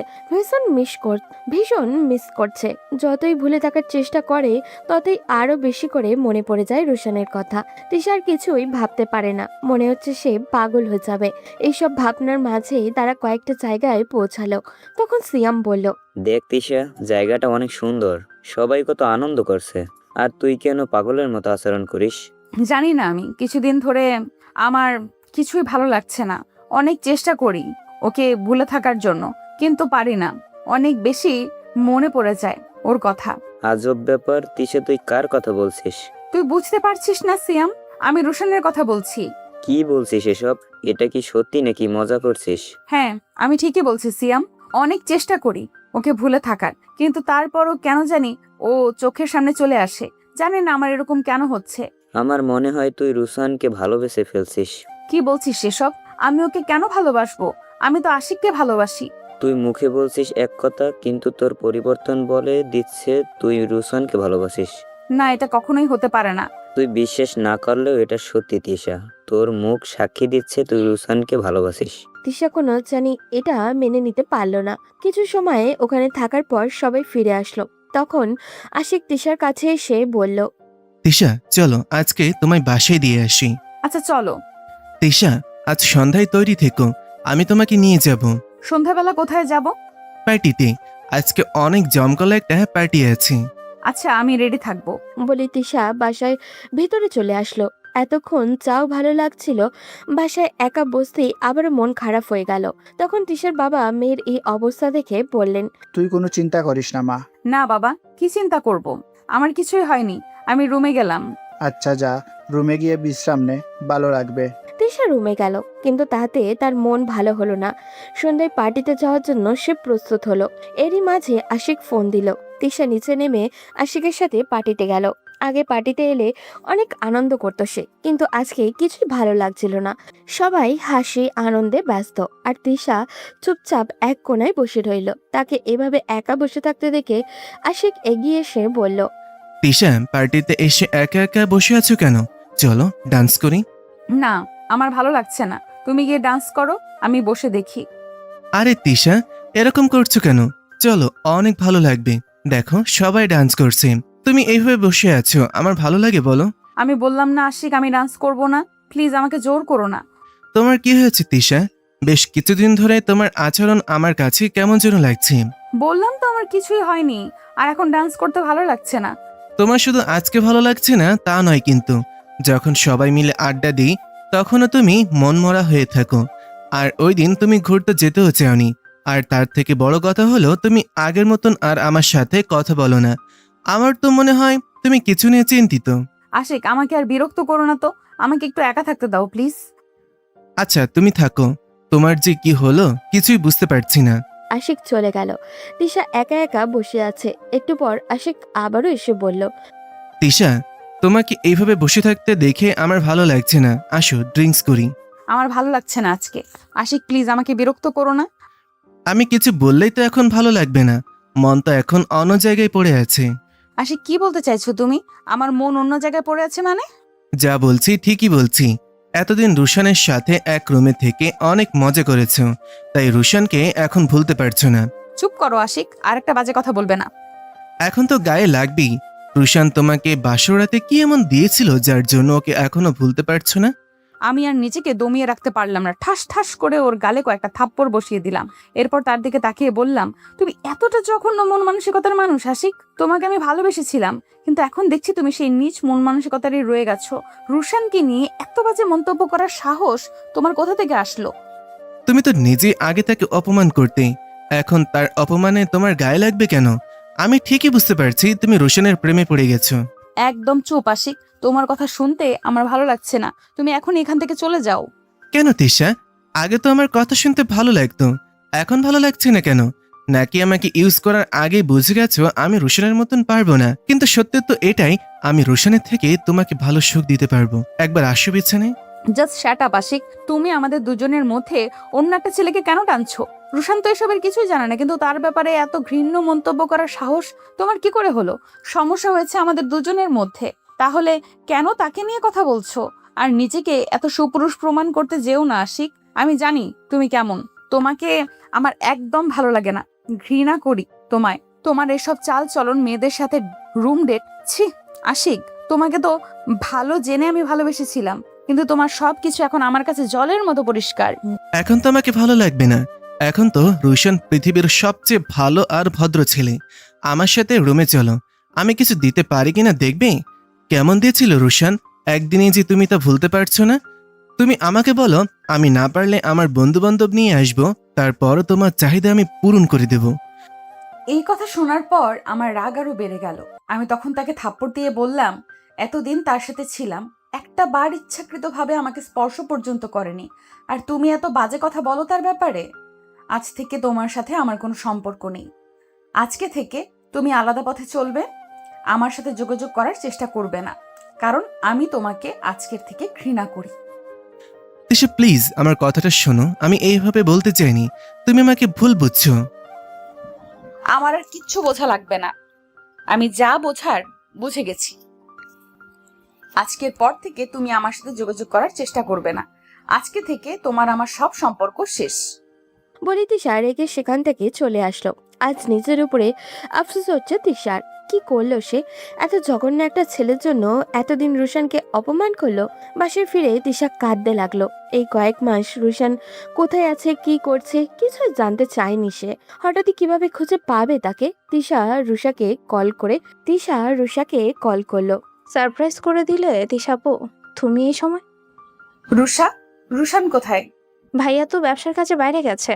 ভীষণ মিস করছে। যতই ভুলে থাকার চেষ্টা করে ততই আরো বেশি করে মনে পড়ে যায় রুশানের কথা। তিশার কিছুই ভাবতে পারে না, মনে হচ্ছে সে পাগল হয়ে যাবে। এইসব ভাবনার মাঝেই তারা কয়েকটা জায়গায় পৌঁছালো। তখন সিয়াম বলল, দেখ তিশা, জায়গাটা অনেক সুন্দর, সবাই কত আনন্দ করছে, আর তুই কেন পাগলের মতো আচরণ করিস? জানি না, আমি কিছুদিন ধরে আমার কিছুই ভালো লাগছে না। অনেক চেষ্টা করি ওকে ভুলে থাকার জন্য, কিন্তু পারি না। অনেক বেশি মনে পড়ে যায় ওর কথা। আজব ব্যাপার তিশা, তুই কার কথা বলছিস? তুই বুঝতে পারছিস না সিয়াম, আমি রোশনের কথা বলছি। কি বলছিস এসব? এটা কি সত্যি নাকি মজা করছিস? হ্যাঁ, আমি ঠিকই বলছি সিয়াম। অনেক চেষ্টা করি ওকে ভুলে থাকার, কিন্তু তারপরও কেন জানি ও চোখের সামনে চলে আসে। জানি না আমার এরকম কেন হচ্ছে। আমার মনে হয় তুই রুসানকে ভালোবেসে ফেলছিস। কি বলছিস সেসব? আমি ওকে কেন ভালোবাসবো? আমি তো আশিককে ভালোবাসি। তুই মুখে বলছিস এক কথা, কিন্তু তোর পরিবর্তন বলে দিচ্ছে তুই রুসানকে ভালোবাসিস। না, এটা কখনোই হতে পারে না। তুই বিশ্বাস না করলেও এটা সত্যি তিশা, তোর মুখ সাক্ষী দিচ্ছে তুই রুসানকে ভালোবাসিস। তিশা কোনো জানি এটা মেনে নিতে পারলো না। কিছু সময় ওখানে থাকার পর সবাই ফিরে আসলো। তখন আশিক তিশার কাছে এসে বলল, তিশা, চলো আজকে তোমায় বাসায় দিয়ে আসি। আচ্ছা চলো। তিশা, আজ সন্ধ্যায় তৈরি থেকো, আমি তোমাকে নিয়ে যাব সন্ধ্যাবেলা কোথায় যাব? পার্টিতে। আজকে অনেক জমকালো একটা পার্টি আছে। আচ্ছা, আমি রেডি থাকবো। বলে তিশা বাসায় ভেতরে চলে আসলো। এতক্ষণ চাও ভালো লাগছিল, বাসায় একা বসতেই আবারও মন খারাপ হয়ে গেল। তখন তিশার বাবা মেয়ের এই অবস্থা দেখে বললেন, তুই কোনো চিন্তা করিস না মা। না বাবা, কি চিন্তা করব? আমার কিছুই হয়নি, আমি রুমে গেলাম। আচ্ছা যা, রুমে গিয়ে বিশ্রাম নে, ভালো লাগবে। তিশা রুমে গেল, কিন্তু তাতে তার মন ভালো হলো না। সন্ধ্যায় পার্টিতে যাওয়ার জন্য সে প্রস্তুত হলো। এরই মাঝে আশিক ফোন দিল। তিশা নিচে নেমে আশিকের সাথে পার্টিতে গেল। আগে পার্টিতে এলে অনেক আনন্দ করতো সে, কিন্তু আজকে কিছুই ভালো লাগছিল না। সবাই হাসি আনন্দে ব্যস্ত, আর তিশা চুপচাপ এক কোণায় বসে রইল। তাকে এভাবে একা বসে থাকতে দেখে আশিক এগিয়ে এসে বলল, তিশা, পার্টিতে এসে একা একা বসে আছো কেন? চলো ডান্স করি। না, আমার ভালো লাগছে না। তুমি গিয়ে ডান্স করো, আমি বসে দেখি। আরে তিশা, এরকম করছো কেন? চলো, অনেক ভালো লাগবে। দেখো সবাই ডান্স করছে, তুমি এইভাবে বসে আছো, আমার ভালো লাগে বলো? আমি বললাম না আশিক, আমি ডান্স করব না। প্লিজ আমাকে জোর করো না। তোমার কি হয়েছে তিশা? বেশ কিছুদিন ধরে তোমার আচরণ আমার কাছে কেমন যেন লাগছে। বললাম তো আমার কিছুই হয়নি, আর এখন ডান্স করতে ভালো লাগছে না। তোমার শুধু আজকে ভালো লাগছে না তা নয়, কিন্তু যখন সবাই মিলে আড্ডা দিই তখনও তুমি মনমরা হয়ে থাকো। আর ওই দিন তুমি ঘুরতে যেতেও চাওনি। আর তার থেকে বড় কথা হলো, তুমি আগের মতন আর আমার সাথে কথা বলো না। আমার তো মনে হয় তুমি কিছু নিয়ে চিন্তিত। আশিক, আমাকে আর বিরক্ত করো না তো, আমাকে একটু একা থাকতে দাও প্লিজ। আচ্ছা তুমি থাকো, তোমার যে কি হলো কিছুই বুঝতে পারছি না। আশিক চলে গেল। তিশা একা একা বসে আছে। একটু পর আশিক আবারও এসে বলল, তিশা, তোমাকে এইভাবে বসে থাকতে দেখে আমার ভালো লাগছে না, আসো ড্রিঙ্কস করি। আমার ভালো লাগছে না আজকে। আশিক প্লিজ আমাকে বিরক্ত করো না। আমি কিছু বললেই তো এখন ভালো লাগবে না, মন তো এখন অন্য জায়গায় পড়ে আছে। আশিক, কি বলতে চাইছো তুমি? আমার মন অন্য জায়গায় পড়ে আছে মানে? যা বলছি ঠিকই বলছি। এতদিন রুশানের সাথে এক রুমে থেকে অনেক মজা করেছো, তাই রুশানকে এখন ভুলতে পারছো না। চুপ করো আশিক, আর একটা বাজে কথা বলবে না। এখন তো গায়ে লাগবেই। রুশান তোমাকে বাসর রাতে কি এমন দিয়েছিল যার জন্য ওকে এখনো ভুলতে পারছো না? আমি আর নিজেকে দমিয়ে রাখতে পারলাম না, ঠাস ঠাস করে ওর গালে কয়েকটা থাপ্পড় বসিয়ে দিলাম। এরপর তার দিকে তাকিয়ে বললাম, তুমি এতটা জঘন্য মন মানসিকতার মানুষ আশিক? তোমাকে আমি ভালোবেসেছিলাম, কিন্তু এখন দেখছি তুমি সেই নীচ মন মানসিকতারই রয়ে গেছো। রুশানকে নিয়ে এত বাজে মন্তব্য করার সাহস তোমার কোথা থেকে আসলো? তুমি তো নিজে আগে তাকে অপমান করতে, এখন তার অপমানে তোমার গায়ে লাগবে কেন? আমি ঠিকই বুঝতে পারছি তুমি রোশনের প্রেমে পড়ে গেছো। একদম চুপ আশিক, তোমার কথা শুনতে আমার ভালো লাগছে না। তুমি এখন এখান থেকে চলে যাও। কেন তিশা? আগে তো আমার কথা শুনতে ভালো লাগতো, এখন ভালো লাগছে না কেন? নাকি আমাকে ইউজ করার আগে বুঝে গেছো আমি রোশনের মতন পারবো না? কিন্তু সত্যি তো এটাই, আমি রোশনের থেকে তোমাকে ভালো সুখ দিতে পারবো। একবার আসো বিছানে। জাস্ট শ্যাট আপ আশিক, তুমি আমাদের দুজনের মধ্যে অন্য একটা ছেলেকে কেন টানছো? রুশান তো এসবের কিছুই জানে না, কিন্তু তার ব্যাপারে এত ঘৃণ্য মন্তব্য করার সাহস তোমার কি করে হলো? সমস্যা হয়েছে আমাদের দুজনের মধ্যে, তাহলে কেন তাকে নিয়ে কথা বলছো? আর নিজেকে এত সুপুরুষ প্রমাণ করতে যেও না আশিক। আমি জানি তুমি কেমন, তোমাকে আমার একদম ভালো লাগে না, ঘৃণা করি তোমায়। তোমার এসব চাল চলন, মেয়েদের সাথে রুম ডেট, ছি। আশিক, তোমাকে তো ভালো জেনে আমি ভালোবেসেছিলাম, কিন্তু তোমার সবকিছু এখন আমার কাছে জলের মতো পরিষ্কার। এখন তো আমাকে ভালো লাগবে না। এখন তো রোশন পৃথিবীর সবচেয়ে ভালো আর ভদ্র ছেলে। আমার সাথে রুমে চলো, আমি কিছু দিতে পারি কিনা দেখবে। কেমন দিয়েছিল রোশন? একদিনে যে তুমি তা ভুলতে পারছো না? তুমি আমাকে বলো, আমি না পারলে আমার বন্ধু বান্ধব নিয়ে আসবো, তারপর তোমার চাহিদা আমি পূরণ করে দেব। এই কথা শোনার পর আমার রাগ আরো বেড়ে গেল। আমি তখন তাকে থাপ্পড় দিয়ে বললাম, এতদিন তার সাথে ছিলাম, একটা বার ইচ্ছাকৃতভাবে আমাকে স্পর্শ পর্যন্ত করেনি, আর তুমি এত বাজে কথা বলো তার ব্যাপারে। আজ থেকে তোমার সাথে আমার কোনো সম্পর্ক নেই। আজকে থেকে তুমি আলাদা পথে চলবে, আমার সাথে যোগাযোগ করার চেষ্টা করবে না, কারণ আমি তোমাকে আজকের থেকে ঘৃণা করি। তিশা প্লিজ আমার কথাটা শোনো, আমি এইভাবে বলতে চাইনি, তুমি আমাকে ভুল বুঝছো। আমার আর কিচ্ছু বোঝা লাগবে না, আমি যা বোঝার বুঝে গেছি। আজকের পর থেকে তুমি আমার সাথে যোগাযোগ করার চেষ্টা করবে না। আজকে থেকে তোমার আমার সব সম্পর্ক শেষ। বলে তিশা রেগে সেখান থেকে চলে আসলো। আজ নিজের উপরে আফসোস হচ্ছে তিশার। কি করলো সে? এত জঘন্য একটা ছেলের জন্য এতদিন রুশানকে অপমান করলো। বাসায় ফিরে তিশা কাঁদতে লাগলো। এই কয়েক মাস রুশান কোথায় আছে, কি করছে, কিছুই জানতে চায়নি সে। হঠাৎই কিভাবে খুঁজে পাবে তাকে? তিশা রুষাকে কল করলো। সারপ্রাইজ করে দিলে দিশাপু তুমি এই সময়। রুশান কোথায়? ভাইয়া তো ব্যবসার কাজে বাইরে গেছে।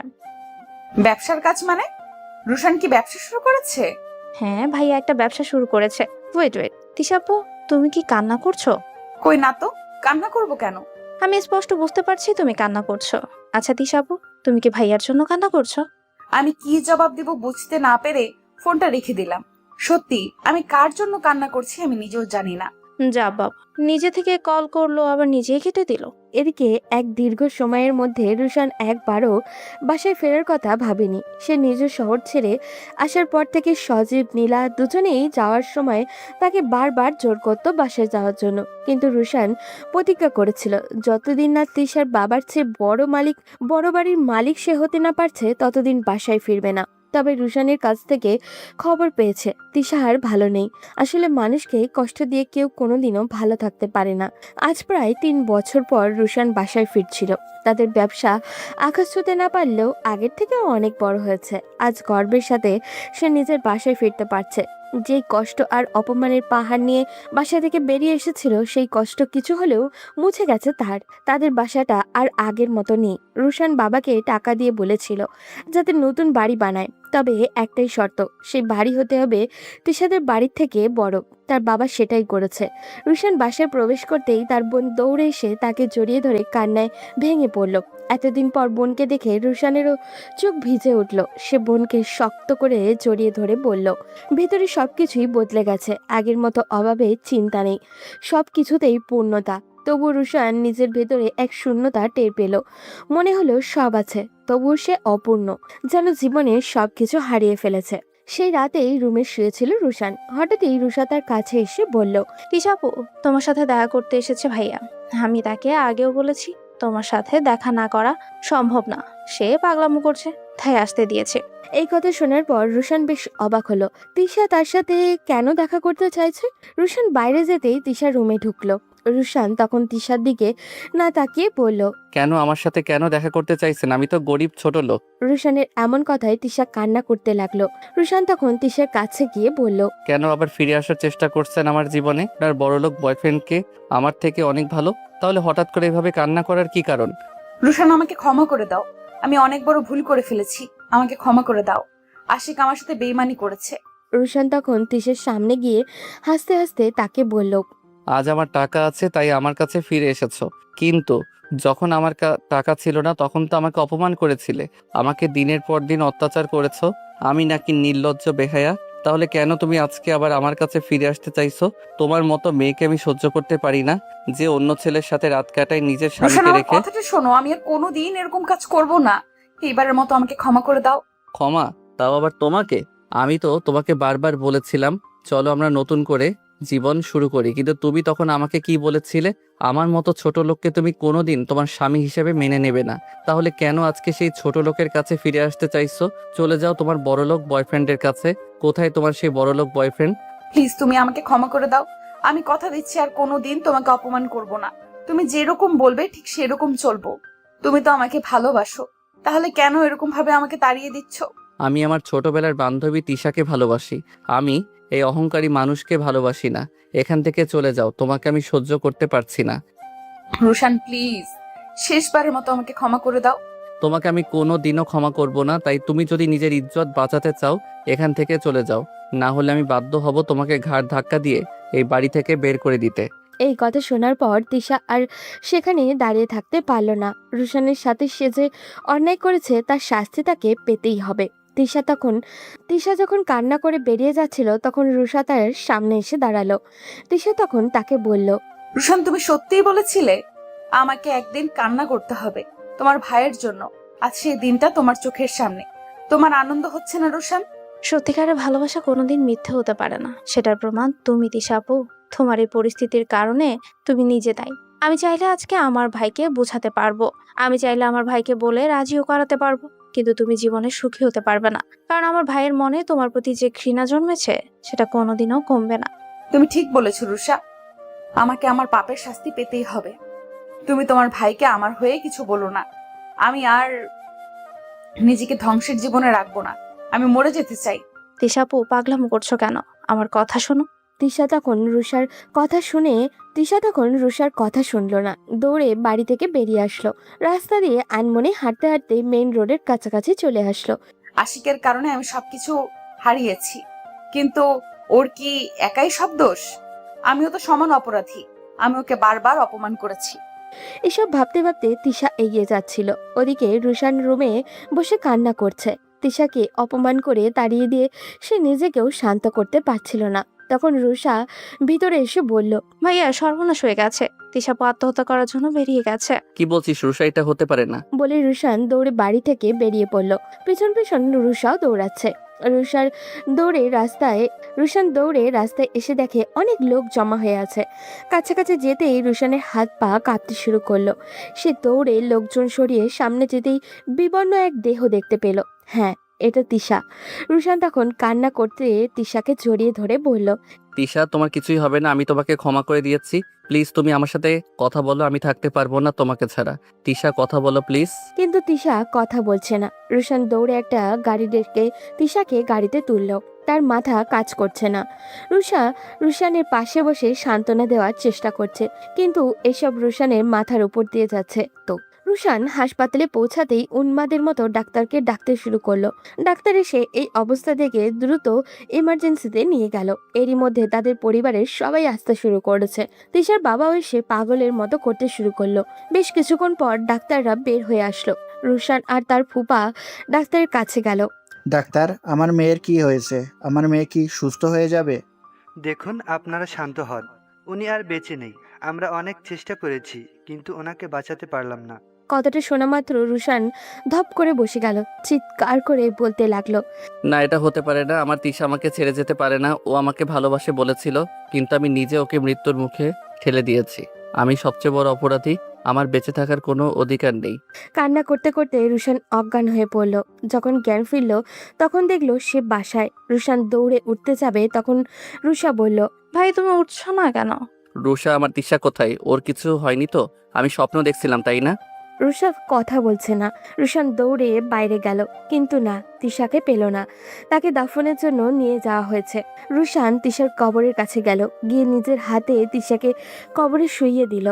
ব্যবসার কাজ মানে? রুশান কি ব্যবসা শুরু করেছে? হ্যাঁ, ভাইয়া একটা ব্যবসা শুরু করেছে। ওয়েট দিশাপু, তুমি কি কান্না করছো? কই না তো, কান্না করব কেন? আমি স্পষ্ট বুঝতে পারছি তুমি কান্না করছো। আচ্ছা দিশাপু, তুমি কি ভাইয়ার জন্য কান্না করছো? আমি কি জবাব দিব বুঝতে না পেরে ফোনটা রেখে দিলাম। সত্যি আমি কার জন্য কান্না করছি আমি নিজেও জানি না। যা বাবা, নিজে থেকে কল করলো আবার নিজেই কেটে দিল। এদিকে এক দীর্ঘ সময়ের মধ্যে রুশান একবারও বাসায় ফেরার কথা ভাবেনি। সে নিজের শহর ছেড়ে আসার পর থেকে সজীব নীলা দুজনেই যাওয়ার সময় তাকে বারবার জোর করতো বাসায় যাওয়ার জন্য, কিন্তু রুশান প্রতিজ্ঞা করেছিল যতদিন না তিশার বাবার চেয়ে বড় বাড়ির মালিক সে হতে না পারছে ততদিন বাসায় ফিরবে না। তবে রুশানের কাছ থেকে খবর পেয়েছে তিশা আর ভালো নেই। আসলে মানুষকে কষ্ট দিয়ে কেউ কোনোদিনও ভালো থাকতে পারে না। আজ প্রায় 3 বছর পর রুশান বাসায় ফিরছিল। তাদের ব্যবসা আকাশ ছুঁতে না পারলেও আগের থেকে অনেক বড় হয়েছে। আজ গর্বের সাথে সে নিজের বাসায় ফিরতে পারছে। যেই কষ্ট আর অপমানের পাহাড় নিয়ে বাসা থেকে বেরিয়ে এসেছিল সেই কষ্ট কিছু হলেও মুছে গেছে তার। তাদের বাসাটা আর আগের মতো নেই। রুশান বাবাকে টাকা দিয়ে বলেছিল যাতে নতুন বাড়ি বানায়, তবে একটাই শর্ত, সেই বাড়ি হতে হবে তিশাদের বাড়ির থেকে বড়। তার বাবা সেটাই করেছে। রুশান বাসায় প্রবেশ করতেই তার বোন দৌড়ে এসে তাকে জড়িয়ে ধরে কান্নায় ভেঙে পড়ল। এতদিন পর বোনকে দেখে রুশানেরও চোখ ভিজে উঠল। সে বোনকে শক্ত করে জড়িয়ে ধরে বলল, ভেতরে সবকিছুই বদলে গেছে, আগের মতো অভাবে চিন্তা নেই, সবকিছুতেই পূর্ণতা। তবু রুশান নিজের ভেতরে এক শূন্যতা টের পেল। মনে হলো সব আছে, তবুও সে অপূর্ণ, যেন জীবনে সবকিছু হারিয়ে ফেলেছে। সেই রাতেই রুমে শুয়েছিল রুশান। হঠাৎই রুষা তার কাছে এসে বলল, তিশাপু, তোমার সাথে দেখা করতে এসেছে ভাইয়া। আমি তাকে আগেও বলেছি তোমার সাথে দেখা না করা সম্ভব না, সে পাগলামো করছে তাই আসতে দিয়েছে। এই কথা শোনার পর রুশান বেশ অবাক হলো। তিশা তার সাথে কেন দেখা করতে চাইছে? রুশান বাইরে যেতেই তিশা রুমে ঢুকলো। রুশান তখন তিশার দিকে না তাকিয়ে বলল, কেন আমার সাথে কেন দেখা করতে চাইছেন? আমি তো গরিব ছোট লোক। রুশানের এমন কথায় তিশা কান্না করতে লাগলো। রুশান তখন তিশার কাছে গিয়ে বলল, কেন আবার ফিরে আসার চেষ্টা করছেন আমার জীবনে? আপনার বড়লোক বয়ফ্রেন্ডকে আমার থেকে অনেক ভালো, তাহলে হঠাৎ করে এভাবে কান্না করার কি কারণ? রুশান আমাকে ক্ষমা করে দাও, আমি অনেক বড় ভুল করে ফেলেছি, আমাকে ক্ষমা করে দাও। আশিক আমার সাথে বেইমানি করেছে। রুশান তখন তিশার সামনে গিয়ে হাসতে হাসতে তাকে বলল, আজ আমার টাকা আছে তাই আমার কাছে ফিরে এসেছো, কিন্তু যখন আমার টাকা ছিল না তখন তো আমাকে অপমান করেছিলে, আমাকে দিনের পর দিন অত্যাচার করেছো। আমি নাকি নির্লজ্জ বেহায়া? তাহলে কেন তুমি আজকে আবার আমার কাছে ফিরে আসতে চাইছো? তোমার মতো মেয়েকে আমি সহ্য করতে পারি না, যে অন্য ছেলের সাথে রাত কাটায় নিজের রুশান স্বামীকে আমার রেখে। কথাটা শোনো, আমি আর কোনোদিন এরকম কাজ করব না। এইবারের মতো আমাকে ক্ষমা করে দাও। ক্ষমা? তাও আবার তোমাকে? আমি তো তোমাকে বারবার বলেছিলাম চলো আমরা নতুন করে জীবন শুরু করি, কিন্তু তুমি তখন আমাকে কি বলেছিলে? আমার মতো ছোট লোককে তুমি কোনোদিন তোমার স্বামী হিসেবে মেনে নেবে না। তাহলে কেন আজকে সেই ছোট লোকের কাছে ফিরে আসতে চাইছো? চলে যাও তোমার বড়লোক বয়ফ্রেন্ডের কাছে। কোথায় তোমার সেই বড়লোক বয়ফ্রেন্ড? প্লিজ তুমি আমাকে ক্ষমা করে দাও। আমি কথা দিচ্ছি আর কোনোদিন তোমাকে অপমান করব না। তুমি যেরকম বলবে ঠিক সেরকম চলবো। তুমি তো আমাকে ভালোবাসো, তাহলে কেন এরকম ভাবে আমাকে তাড়িয়ে দিচ্ছ? আমি আমার ছোটবেলার বান্ধবী তিশাকে ভালোবাসি, আমি এই অহংকারী মানুষকে ভালোবাসি না। এখান থেকে চলে যাও, তোমাকে আমি সহ্য করতে পারছি না। রুশান প্লিজ, শেষবারের মতো আমাকে ক্ষমা করে দাও। তোমাকে আমি কোনো দিনও ক্ষমা করব না, তাই তুমি যদি নিজের ইজ্জত বাঁচাতে চাও এখান থেকে চলে যাও, না হলে আমি বাধ্য হব তোমাকে ঘাড় ধাক্কা দিয়ে এই বাড়ি থেকে বের করে দিতে। এই কথা শোনার পর তিশা আর সেখানে দাঁড়িয়ে থাকতে পারল না। রুশানের সাথে সে যে অন্যায় করেছে তার শাস্তি তাকে পেতেই হবে। তিশা যখন কান্না করে বেরিয়ে যাচ্ছিল তখন রুষা তার সামনে এসে দাঁড়ালো। তিশা তখন তাকে বলল, রুশান তুমি সত্যিই বলেছিলে আমাকে একদিন কান্না করতে হবে তোমার ভাইয়ের জন্য। আজ সেই দিনটা তোমার চোখের সামনে। তোমার আনন্দ হচ্ছে না রুশান? সত্যিকারের ভালোবাসা কোনোদিন মিথ্যে হতে পারে না, সেটার প্রমাণ তুমি তিশাপু। তোমার এই পরিস্থিতির কারণে তুমি নিজে দায়ী। আমি চাইলে আজকে আমার ভাইকে বোঝাতে পারবো, আমি চাইলে আমার ভাইকে বলে রাজিও করাতে পারবো, কিন্তু তুমি জীবনে সুখী হতে পারবে না, কারণ আমার ভাইয়ের মনে তোমার প্রতি যে ঘৃণা জন্মেছে সেটা কোনোদিনও কমবে না। তুমি ঠিক বলেছো রুষা, আমাকে আমার পাপের শাস্তি পেতেই হবে। তুমি তোমার ভাইকে আমার হয়ে কিছু বলো না। আমি আর নিজেকে ধ্বংসের জীবনে রাখবো না, আমি মরে যেতে চাই। তিশাপু, পাগলামো করছো কেন? আমার কথা শোনো। তিশা তখন রুষার কথা শুনলো না, দৌড়ে বাড়ি থেকে বেরিয়ে আসলো। রাস্তা দিয়ে আনমনে হাঁটতে হাঁটতে মেইন রোডের কাছাকাছি চলে আসলো। আশিকের কারণে আমি সবকিছু হারিয়েছি, কিন্তু ওর কি একাই সব দোষ? আমিও তো সমান অপরাধী, আমি ওকে বারবার অপমান করেছি। এসব ভাবতে ভাবতে তিশা এগিয়ে যাচ্ছিল। ওদিকে রুশান রুমে বসে কান্না করছে। তিশাকে অপমান করে তাড়িয়ে দিয়ে সে নিজেকেও শান্ত করতে পারছিল না। তখন রুষা ভিতরে এসে বলল, ভাইয়া সর্বনাশ হয়ে গেছে, তিশাপু আত্মহত্যা করার জন্য বেরিয়ে গেছে। কি বলছিস রুষা? এটা হতে পারে না। বলে রুশান দৌড়ে বাড়ি থেকে বেরিয়ে পড়ল। পেছন পেছন রুষাও দৌড়াচ্ছে। রুষার দৌড়ে রাস্তায় রুশান দৌড়ে রাস্তায় এসে দেখে অনেক লোক জমা হয়ে আছে। কাছাকাছি যেতেই রুশানের হাত পা কাঁপতে শুরু করলো। সে দৌড়ে লোকজন সরিয়ে সামনে যেতেই বিবর্ণ এক দেহ দেখতে পেল। হ্যাঁ, এটা তিশা। রুশান তখন কান্না করতে তিশাকে জড়িয়ে ধরে বলল, তিশা, তোমার কিছুই হবে না, আমি তোমাকে ক্ষমা করে দিয়েছি। প্লিজ তুমি আমার সাথে কথা বলো, আমি থাকতে পারবো না তোমাকে ছাড়া। তিশা, কথা বলো প্লিজ। কিন্তু তিশা কথা বলছে না। রুশান দৌড়ে একটা গাড়ি ডেকে তিশাকে গাড়িতে তুলল। তার মাথা কাজ করছে না। রুশানের পাশে বসে সান্ত্বনা দেওয়ার চেষ্টা করছে, কিন্তু এসব রুশানের মাথার উপর দিয়ে যাচ্ছে। তো রুশান হাসপাতালে পৌঁছাতেই উন্মাদের মতো ডাক্তারকে ডাকতে শুরু করলো। ডাক্তার এসে এই অবস্থা দেখে দ্রুত ইমার্জেন্সিতে নিয়ে গেল। এরই মধ্যে তাদের পরিবারের সবাই আসতে শুরু করেছে। তিশার বাবাও এসে পাগলের মতো করতে শুরু করলো। বেশ কিছুক্ষণ পর ডাক্তাররা বের হয়ে আসলো। রুশান আর তার ফুপা ডাক্তারের কাছে গেল। ডাক্তার, আমার মেয়ের কি হয়েছে? আমার মেয়ে কি সুস্থ হয়ে যাবে? দেখুন, আপনারা শান্ত হন। উনি আর বেঁচে নেই। আমরা অনেক চেষ্টা করেছি, কিন্তু ওনাকে বাঁচাতে পারলাম না। কথাটা শোনা মাত্র রুশান ধপ করে বসে গেল। চিৎকার করে বলতে লাগলো, না, এটা হতে পারে না। আমার তিশা আমাকে ছেড়ে যেতে পারে না। ও আমাকে ভালোবাসে বলেছিল, কিন্তু আমি নিজে ওকে মৃত্যুর মুখে ঠেলে দিয়েছি। আমি সবচেয়ে বড় অপরাধী। আমার বেঁচে থাকার কোনো অধিকার নেই। কান্না করতে করতে রুশান অজ্ঞান হয়ে পড়ল। যখন জ্ঞান ফিরল তখন দেখলো সে বাসায়। রুশান দৌড়ে উঠতে যাবে, তখন রুষা বলল, ভাই তুমি উঠছো না কেন? রুষা, আমার তিশা কোথায়? ওর কিছু হয়নি তো? আমি স্বপ্ন দেখছিলাম, তাই না? রুষা কথা বলছে না। রুশান দৌড়ে বাইরে গেল, কিন্তু না, তিশাকে পেল না। তাকে দাফনের জন্য নিয়ে যাওয়া হয়েছে। রুশান তিশার কবরের কাছে গেল, গিয়ে নিজের হাতে তিশাকে কবরে শুইয়ে দিল।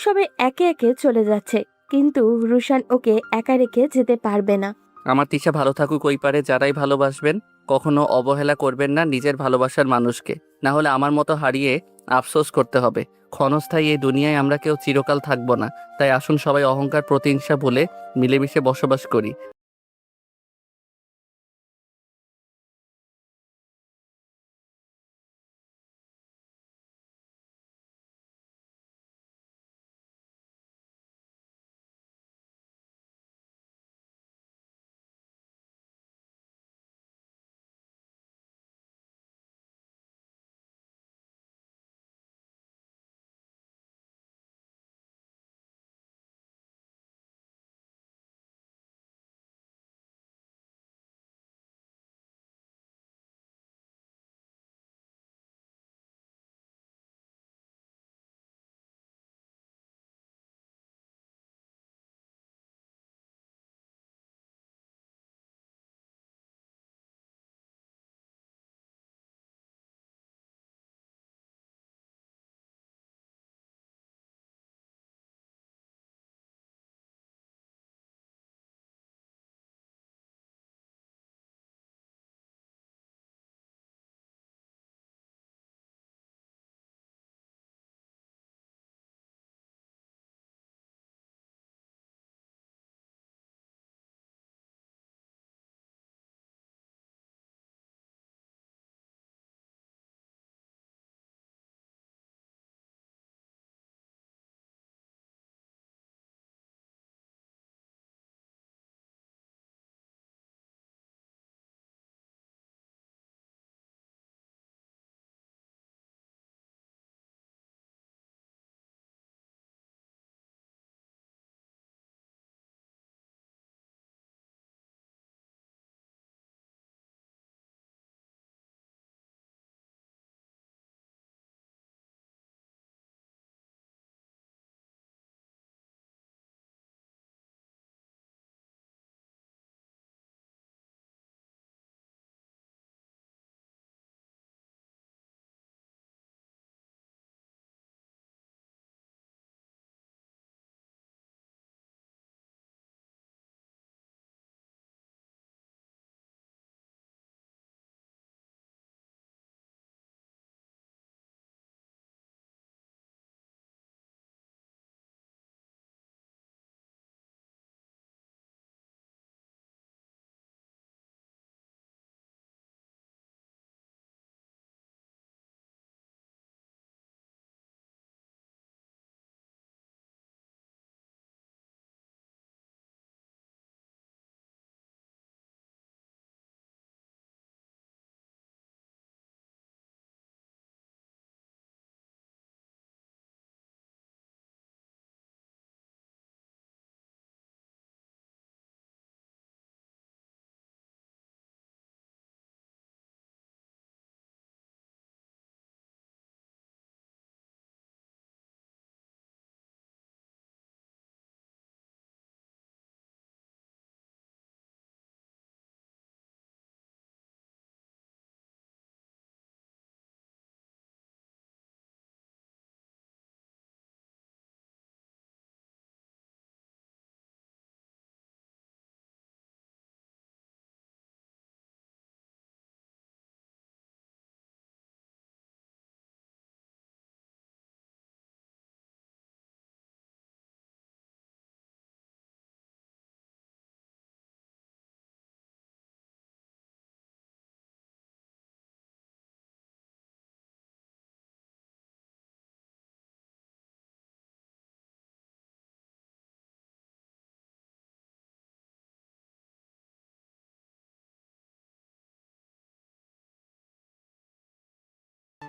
সবাই একে একে চলে যাচ্ছে, কিন্তু রুশান ওকে একা রেখে যেতে পারবে না। আমার তিশা ভালো থাকুক ওই পারে। যারাই ভালোবাসবেন কখনো অবহেলা করবেন না নিজের ভালোবাসার মানুষকে, না হলে আমার মতো হারিয়ে আফসোস করতে হবে। ক্ষণস্থায়ী এই দুনিয়ায় আমরা কেউ চিরকাল থাকবো না। তাই আসুন সবাই অহংকার প্রতিহিংসা ভুলে মিলেমিশে বসবাস করি।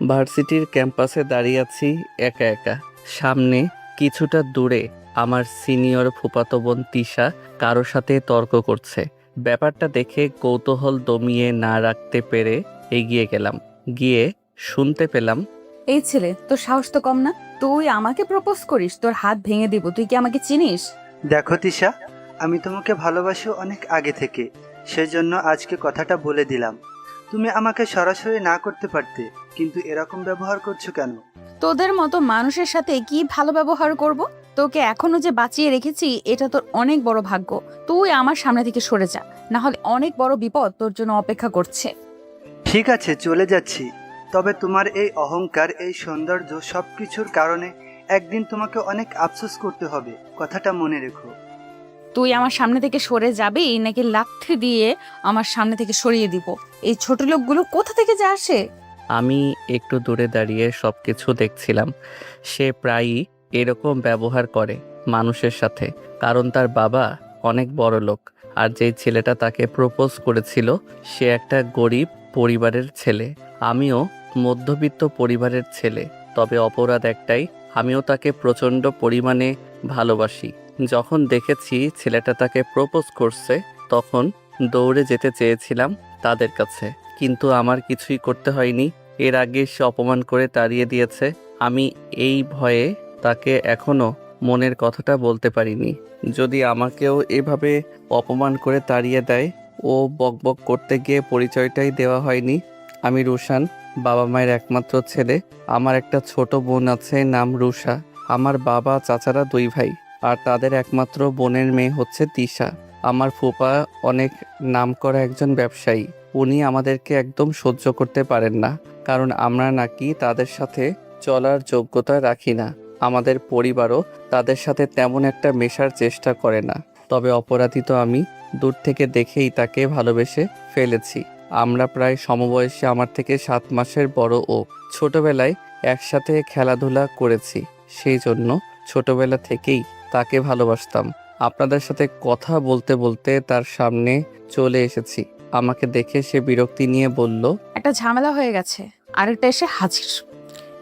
ভার্সিটির ক্যাম্পাসে দাঁড়িয়ে আছি একা একা। সামনে কিছুটা দূরে আমার সিনিয়র ফুফাতো বোন তিশা কারোর সাথে তর্ক করছে। ব্যাপারটা দেখে কৌতূহল দমিয়ে না রাখতে পেরে এগিয়ে গেলাম। গিয়ে শুনতে পেলাম, এই ছেলে, তোর সাহস তো কম না? তুই আমাকে প্রপোজ করিস? তোর হাত ভেঙে দিব। তুই কি আমাকে চিনিস? দেখো তিশা, আমি তোমাকে ভালোবাসি অনেক আগে থেকে, সেজন্য আজকে কথাটা বলে দিলাম। তুমি আমাকে সরাসরি না করতে পারতে, কিন্তু এরকম ব্যবহার করছো কেন? তোদের মতো মানুষের সাথে কি ভালো ব্যবহার করব? তোকে এখনো যে বাঁচিয়ে রেখেছি এটা তোর অনেক বড় ভাগ্য। তুই আমার সামনে থেকে সরে যা, না হলে অনেক বড় বিপদ তোর জন্য অপেক্ষা করছে। ঠিক আছে, চলে যাচ্ছি। তবে তোমার এই অহংকার, এই সৌন্দর্য সব কিছুর কারণে একদিন তোমাকে অনেক আফসোস করতে হবে, কথাটা মনে রেখো। তুই আমার সামনে থেকে সরে যাবি নাকি লাথি দিয়ে আমার সামনে থেকে সরিয়ে দিব? এই ছোট লোকগুলো কোথা থেকে যে আসে? আমি একটু দূরে দাঁড়িয়ে সবকিছু দেখছিলাম। সে প্রায়ই এরকম ব্যবহার করে মানুষের সাথে, কারণ তার বাবা অনেক বড় লোক। আর যেই ছেলেটা তাকে প্রপোজ করেছিল সে একটা গরিব পরিবারের ছেলে। আমিও মধ্যবিত্ত পরিবারের ছেলে। তবে অপরাধ একটাই, আমিও তাকে প্রচণ্ড পরিমাণে ভালোবাসি। যখন দেখেছি ছেলেটা তাকে প্রপোজ করছে তখন দৌড়ে যেতে চেয়েছিলাম তাদের কাছে, কিন্তু আমার কিছুই করতে হয়নি। এর আগে সে অপমান করে তাড়িয়ে দিয়েছে। আমি এই ভয়ে তাকে এখনো মনের কথাটা বলতে পারিনি। যদি আমাকেও এভাবে অপমান করে তাড়িয়ে দেয়, ও বকবক করতে গিয়ে পরিচয়টাই দেওয়া হয়নি। আমি রুশান, বাবা মায়ের একমাত্র ছেলে। আমার একটা ছোট বোন আছে, নাম রুষা। আমার বাবা চাচারা 2 ভাই, আর তাদের একমাত্র বোনের মেয়ে হচ্ছে তিশা। আমার ফুপা অনেক নামকরা একজন ব্যবসায়ী। উনি আমাদেরকে একদম সহ্য করতে পারেন না, কারণ আমরা নাকি তাদের সাথে চলার যোগ্যতা রাখি না। আমাদের পরিবারও তাদের সাথে তেমন একটা মেশার চেষ্টা করে না। তবে অপরাধী তো আমি। দূর থেকে দেখেই তাকে ভালোবেসে ফেলেছি। আমরা প্রায় সমবয়সী, আমার থেকে 7 মাসের বড় ও। ছোটবেলায় একসাথে খেলাধুলা করেছি, সেই জন্য ছোটবেলা থেকেই তাকে ভালোবাসতাম। আপনাদের সাথে কথা বলতে বলতে তার সামনে চলে এসেছি। আমাকে দেখে সে বিরক্তি নিয়ে বলল, একটা ঝামেলা হয়ে গেছে, আরেকটা এসে হাজির।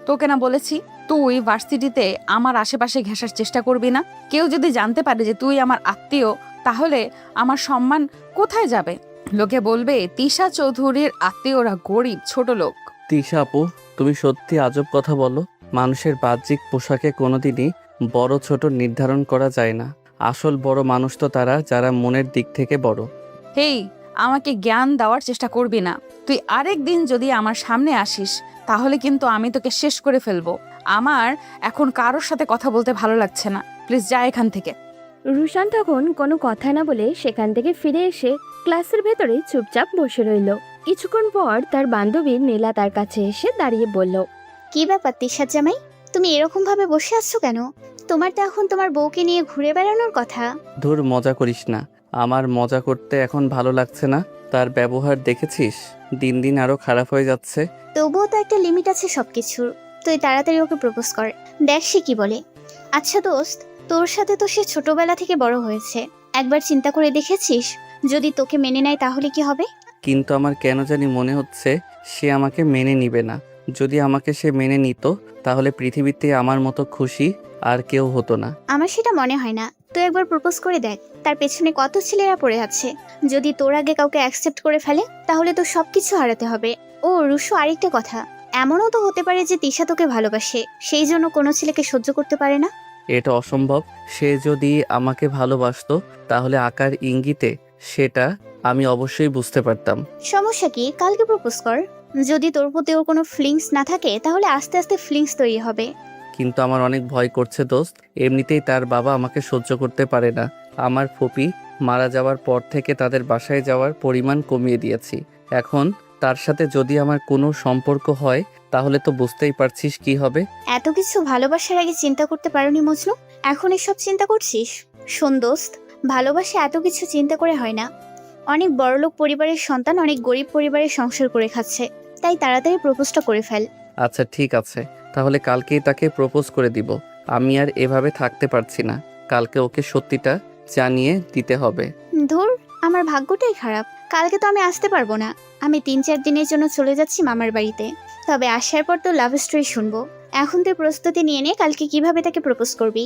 তোকে না বলেছি তুই ভার্সিটিতে আমার আশেপাশে ঘেঁষার চেষ্টা করবি না? কেউ যদি জানতে পারে যে তুই আমার আত্মীয়, তাহলে আমার সম্মান কোথায় যাবে? লোকে বলবে তিশা চৌধুরীর আত্মীয়রা গরিব ছোট লোক। তিশা আপু, তুমি সত্যি আজব কথা বলো। মানুষের বাহ্যিক পোশাকে কোনোদিনই বড় ছোট নির্ধারণ করা যায় না। আসল বড় মানুষ তো তারা যারা মনের দিক থেকে বড়। হেই, আমাকে জ্ঞান দেওয়ার চেষ্টা করবি না। তুই আরেক দিন যদি আমার সামনে আসিস তাহলে কিন্তু আমি তোকে শেষ করে ফেলবো। আমার এখন কারোর সাথে কথা বলতে ভালো লাগছে না, প্লিজ যা এখান থেকে। রুশান তখন কোনো কথা না বলে সেখান থেকে ফিরে এসে ক্লাসের ভেতরে চুপচাপ বসে রইল। কিছুক্ষণ পর তার বান্ধবী নীলা তার কাছে এসে দাঁড়িয়ে বলল, কি ব্যাপার তিশা জামাই, তুমি এরকম ভাবে বসে আছো কেন? তোমার তো এখন তোমার বউকে নিয়ে ঘুরে বেড়ানোর কথা। ধুর, মজা করিস না। আমার মজা করতে এখন ভালো লাগছে না। তার ব্যবহার দেখেছিস, দিন দিন আরো খারাপ হয়ে যাচ্ছে। তবুও তো একটা লিমিট আছে সবকিছুর। তুই তাড়াতাড়ি ওকে প্রপোজ কর, দেখ সে কি বলে। আচ্ছা দোস্ত, তোর সাথে তো সে ছোটবেলা থেকে বড় হয়েছে। একবার চিন্তা করে দেখেছিস যদি তোকে মেনে নেয় তাহলে কি হবে? কিন্তু আমার কেন জানি মনে হচ্ছে সে আমাকে মেনে নিবে না। যদি আমাকে সে মেনে নিত তাহলে পৃথিবীতে আমার মতো খুশি আর কেউ হতো না। আমার সেটা মনে হয় না। তুই একবার প্রপোজ করে দেখ, তার পেছনে কত ছেলেরা পড়ে আছে। যদি তোর আগে কাউকে অ্যাকসেপ্ট করে ফেলে তাহলে তো সবকিছু হারাতে হবে। ও রুশু, আরেকটা কথা, এমনও তো হতে পারে যে তিশা তোকে ভালোবাসে, সেই জন্য কোনো ছেলেকে সহ্য করতে পারে না। এটা অসম্ভব। সে যদি আমাকে ভালোবাসতো তাহলে আকার ইঙ্গিতে সেটা আমি অবশ্যই বুঝতে পারতাম। সমস্যা কি, কালকে প্রপোজ কর। যদি তোর প্রতি ওর কোনো ফিলিংস না থাকে তাহলে আস্তে আস্তে ফিলিংস তৈরি হবে। কিন্তু আমার অনেক ভয় করছে দোস্ত। এমনিতেই তার বাবা আমাকে সহ্য করতে পারে না। আমার ফুপি মারা যাওয়ার পর থেকে তাদের বাসায় যাওয়ার পরিমাণ কমিয়ে দিয়েছি। এখন তার সাথে যদি আমার কোনো সম্পর্ক হয় তাহলে তো বুঝতেই পারছিস কি হবে। এত কিছু ভালোবাসার আগে চিন্তা করতে পারোনি মজনু, এখন এসব চিন্তা করছিস? শোন দোস্ত, ভালোবাসা এত কিছু চিন্তা করে হয় না। অনেক বড়লোক পরিবারের সন্তান অনেক গরিব পরিবারের সংসার করে খাচ্ছে, তাই তাড়াতাড়ি প্রপোজটা করে ফেল। আচ্ছা ঠিক আছে, তাহলে কালকেই তাকে প্রপোজ করে দিব। আমি আর এভাবে থাকতে পারছি না। কালকে ওকে সত্যিটা জানিয়ে দিতে হবে। ধুর, আমার ভাগ্যটাই খারাপ। কালকে তো আমি আসতে পারবো না। আমি 3-4 দিনের জন্য চলে যাচ্ছি মামার বাড়িতে। তবে আসার পর তো লাভ স্টোরি শুনবো। এখন তুই প্রস্তুতি নিয়ে নে কালকে কিভাবে তাকে প্রপোজ করবি।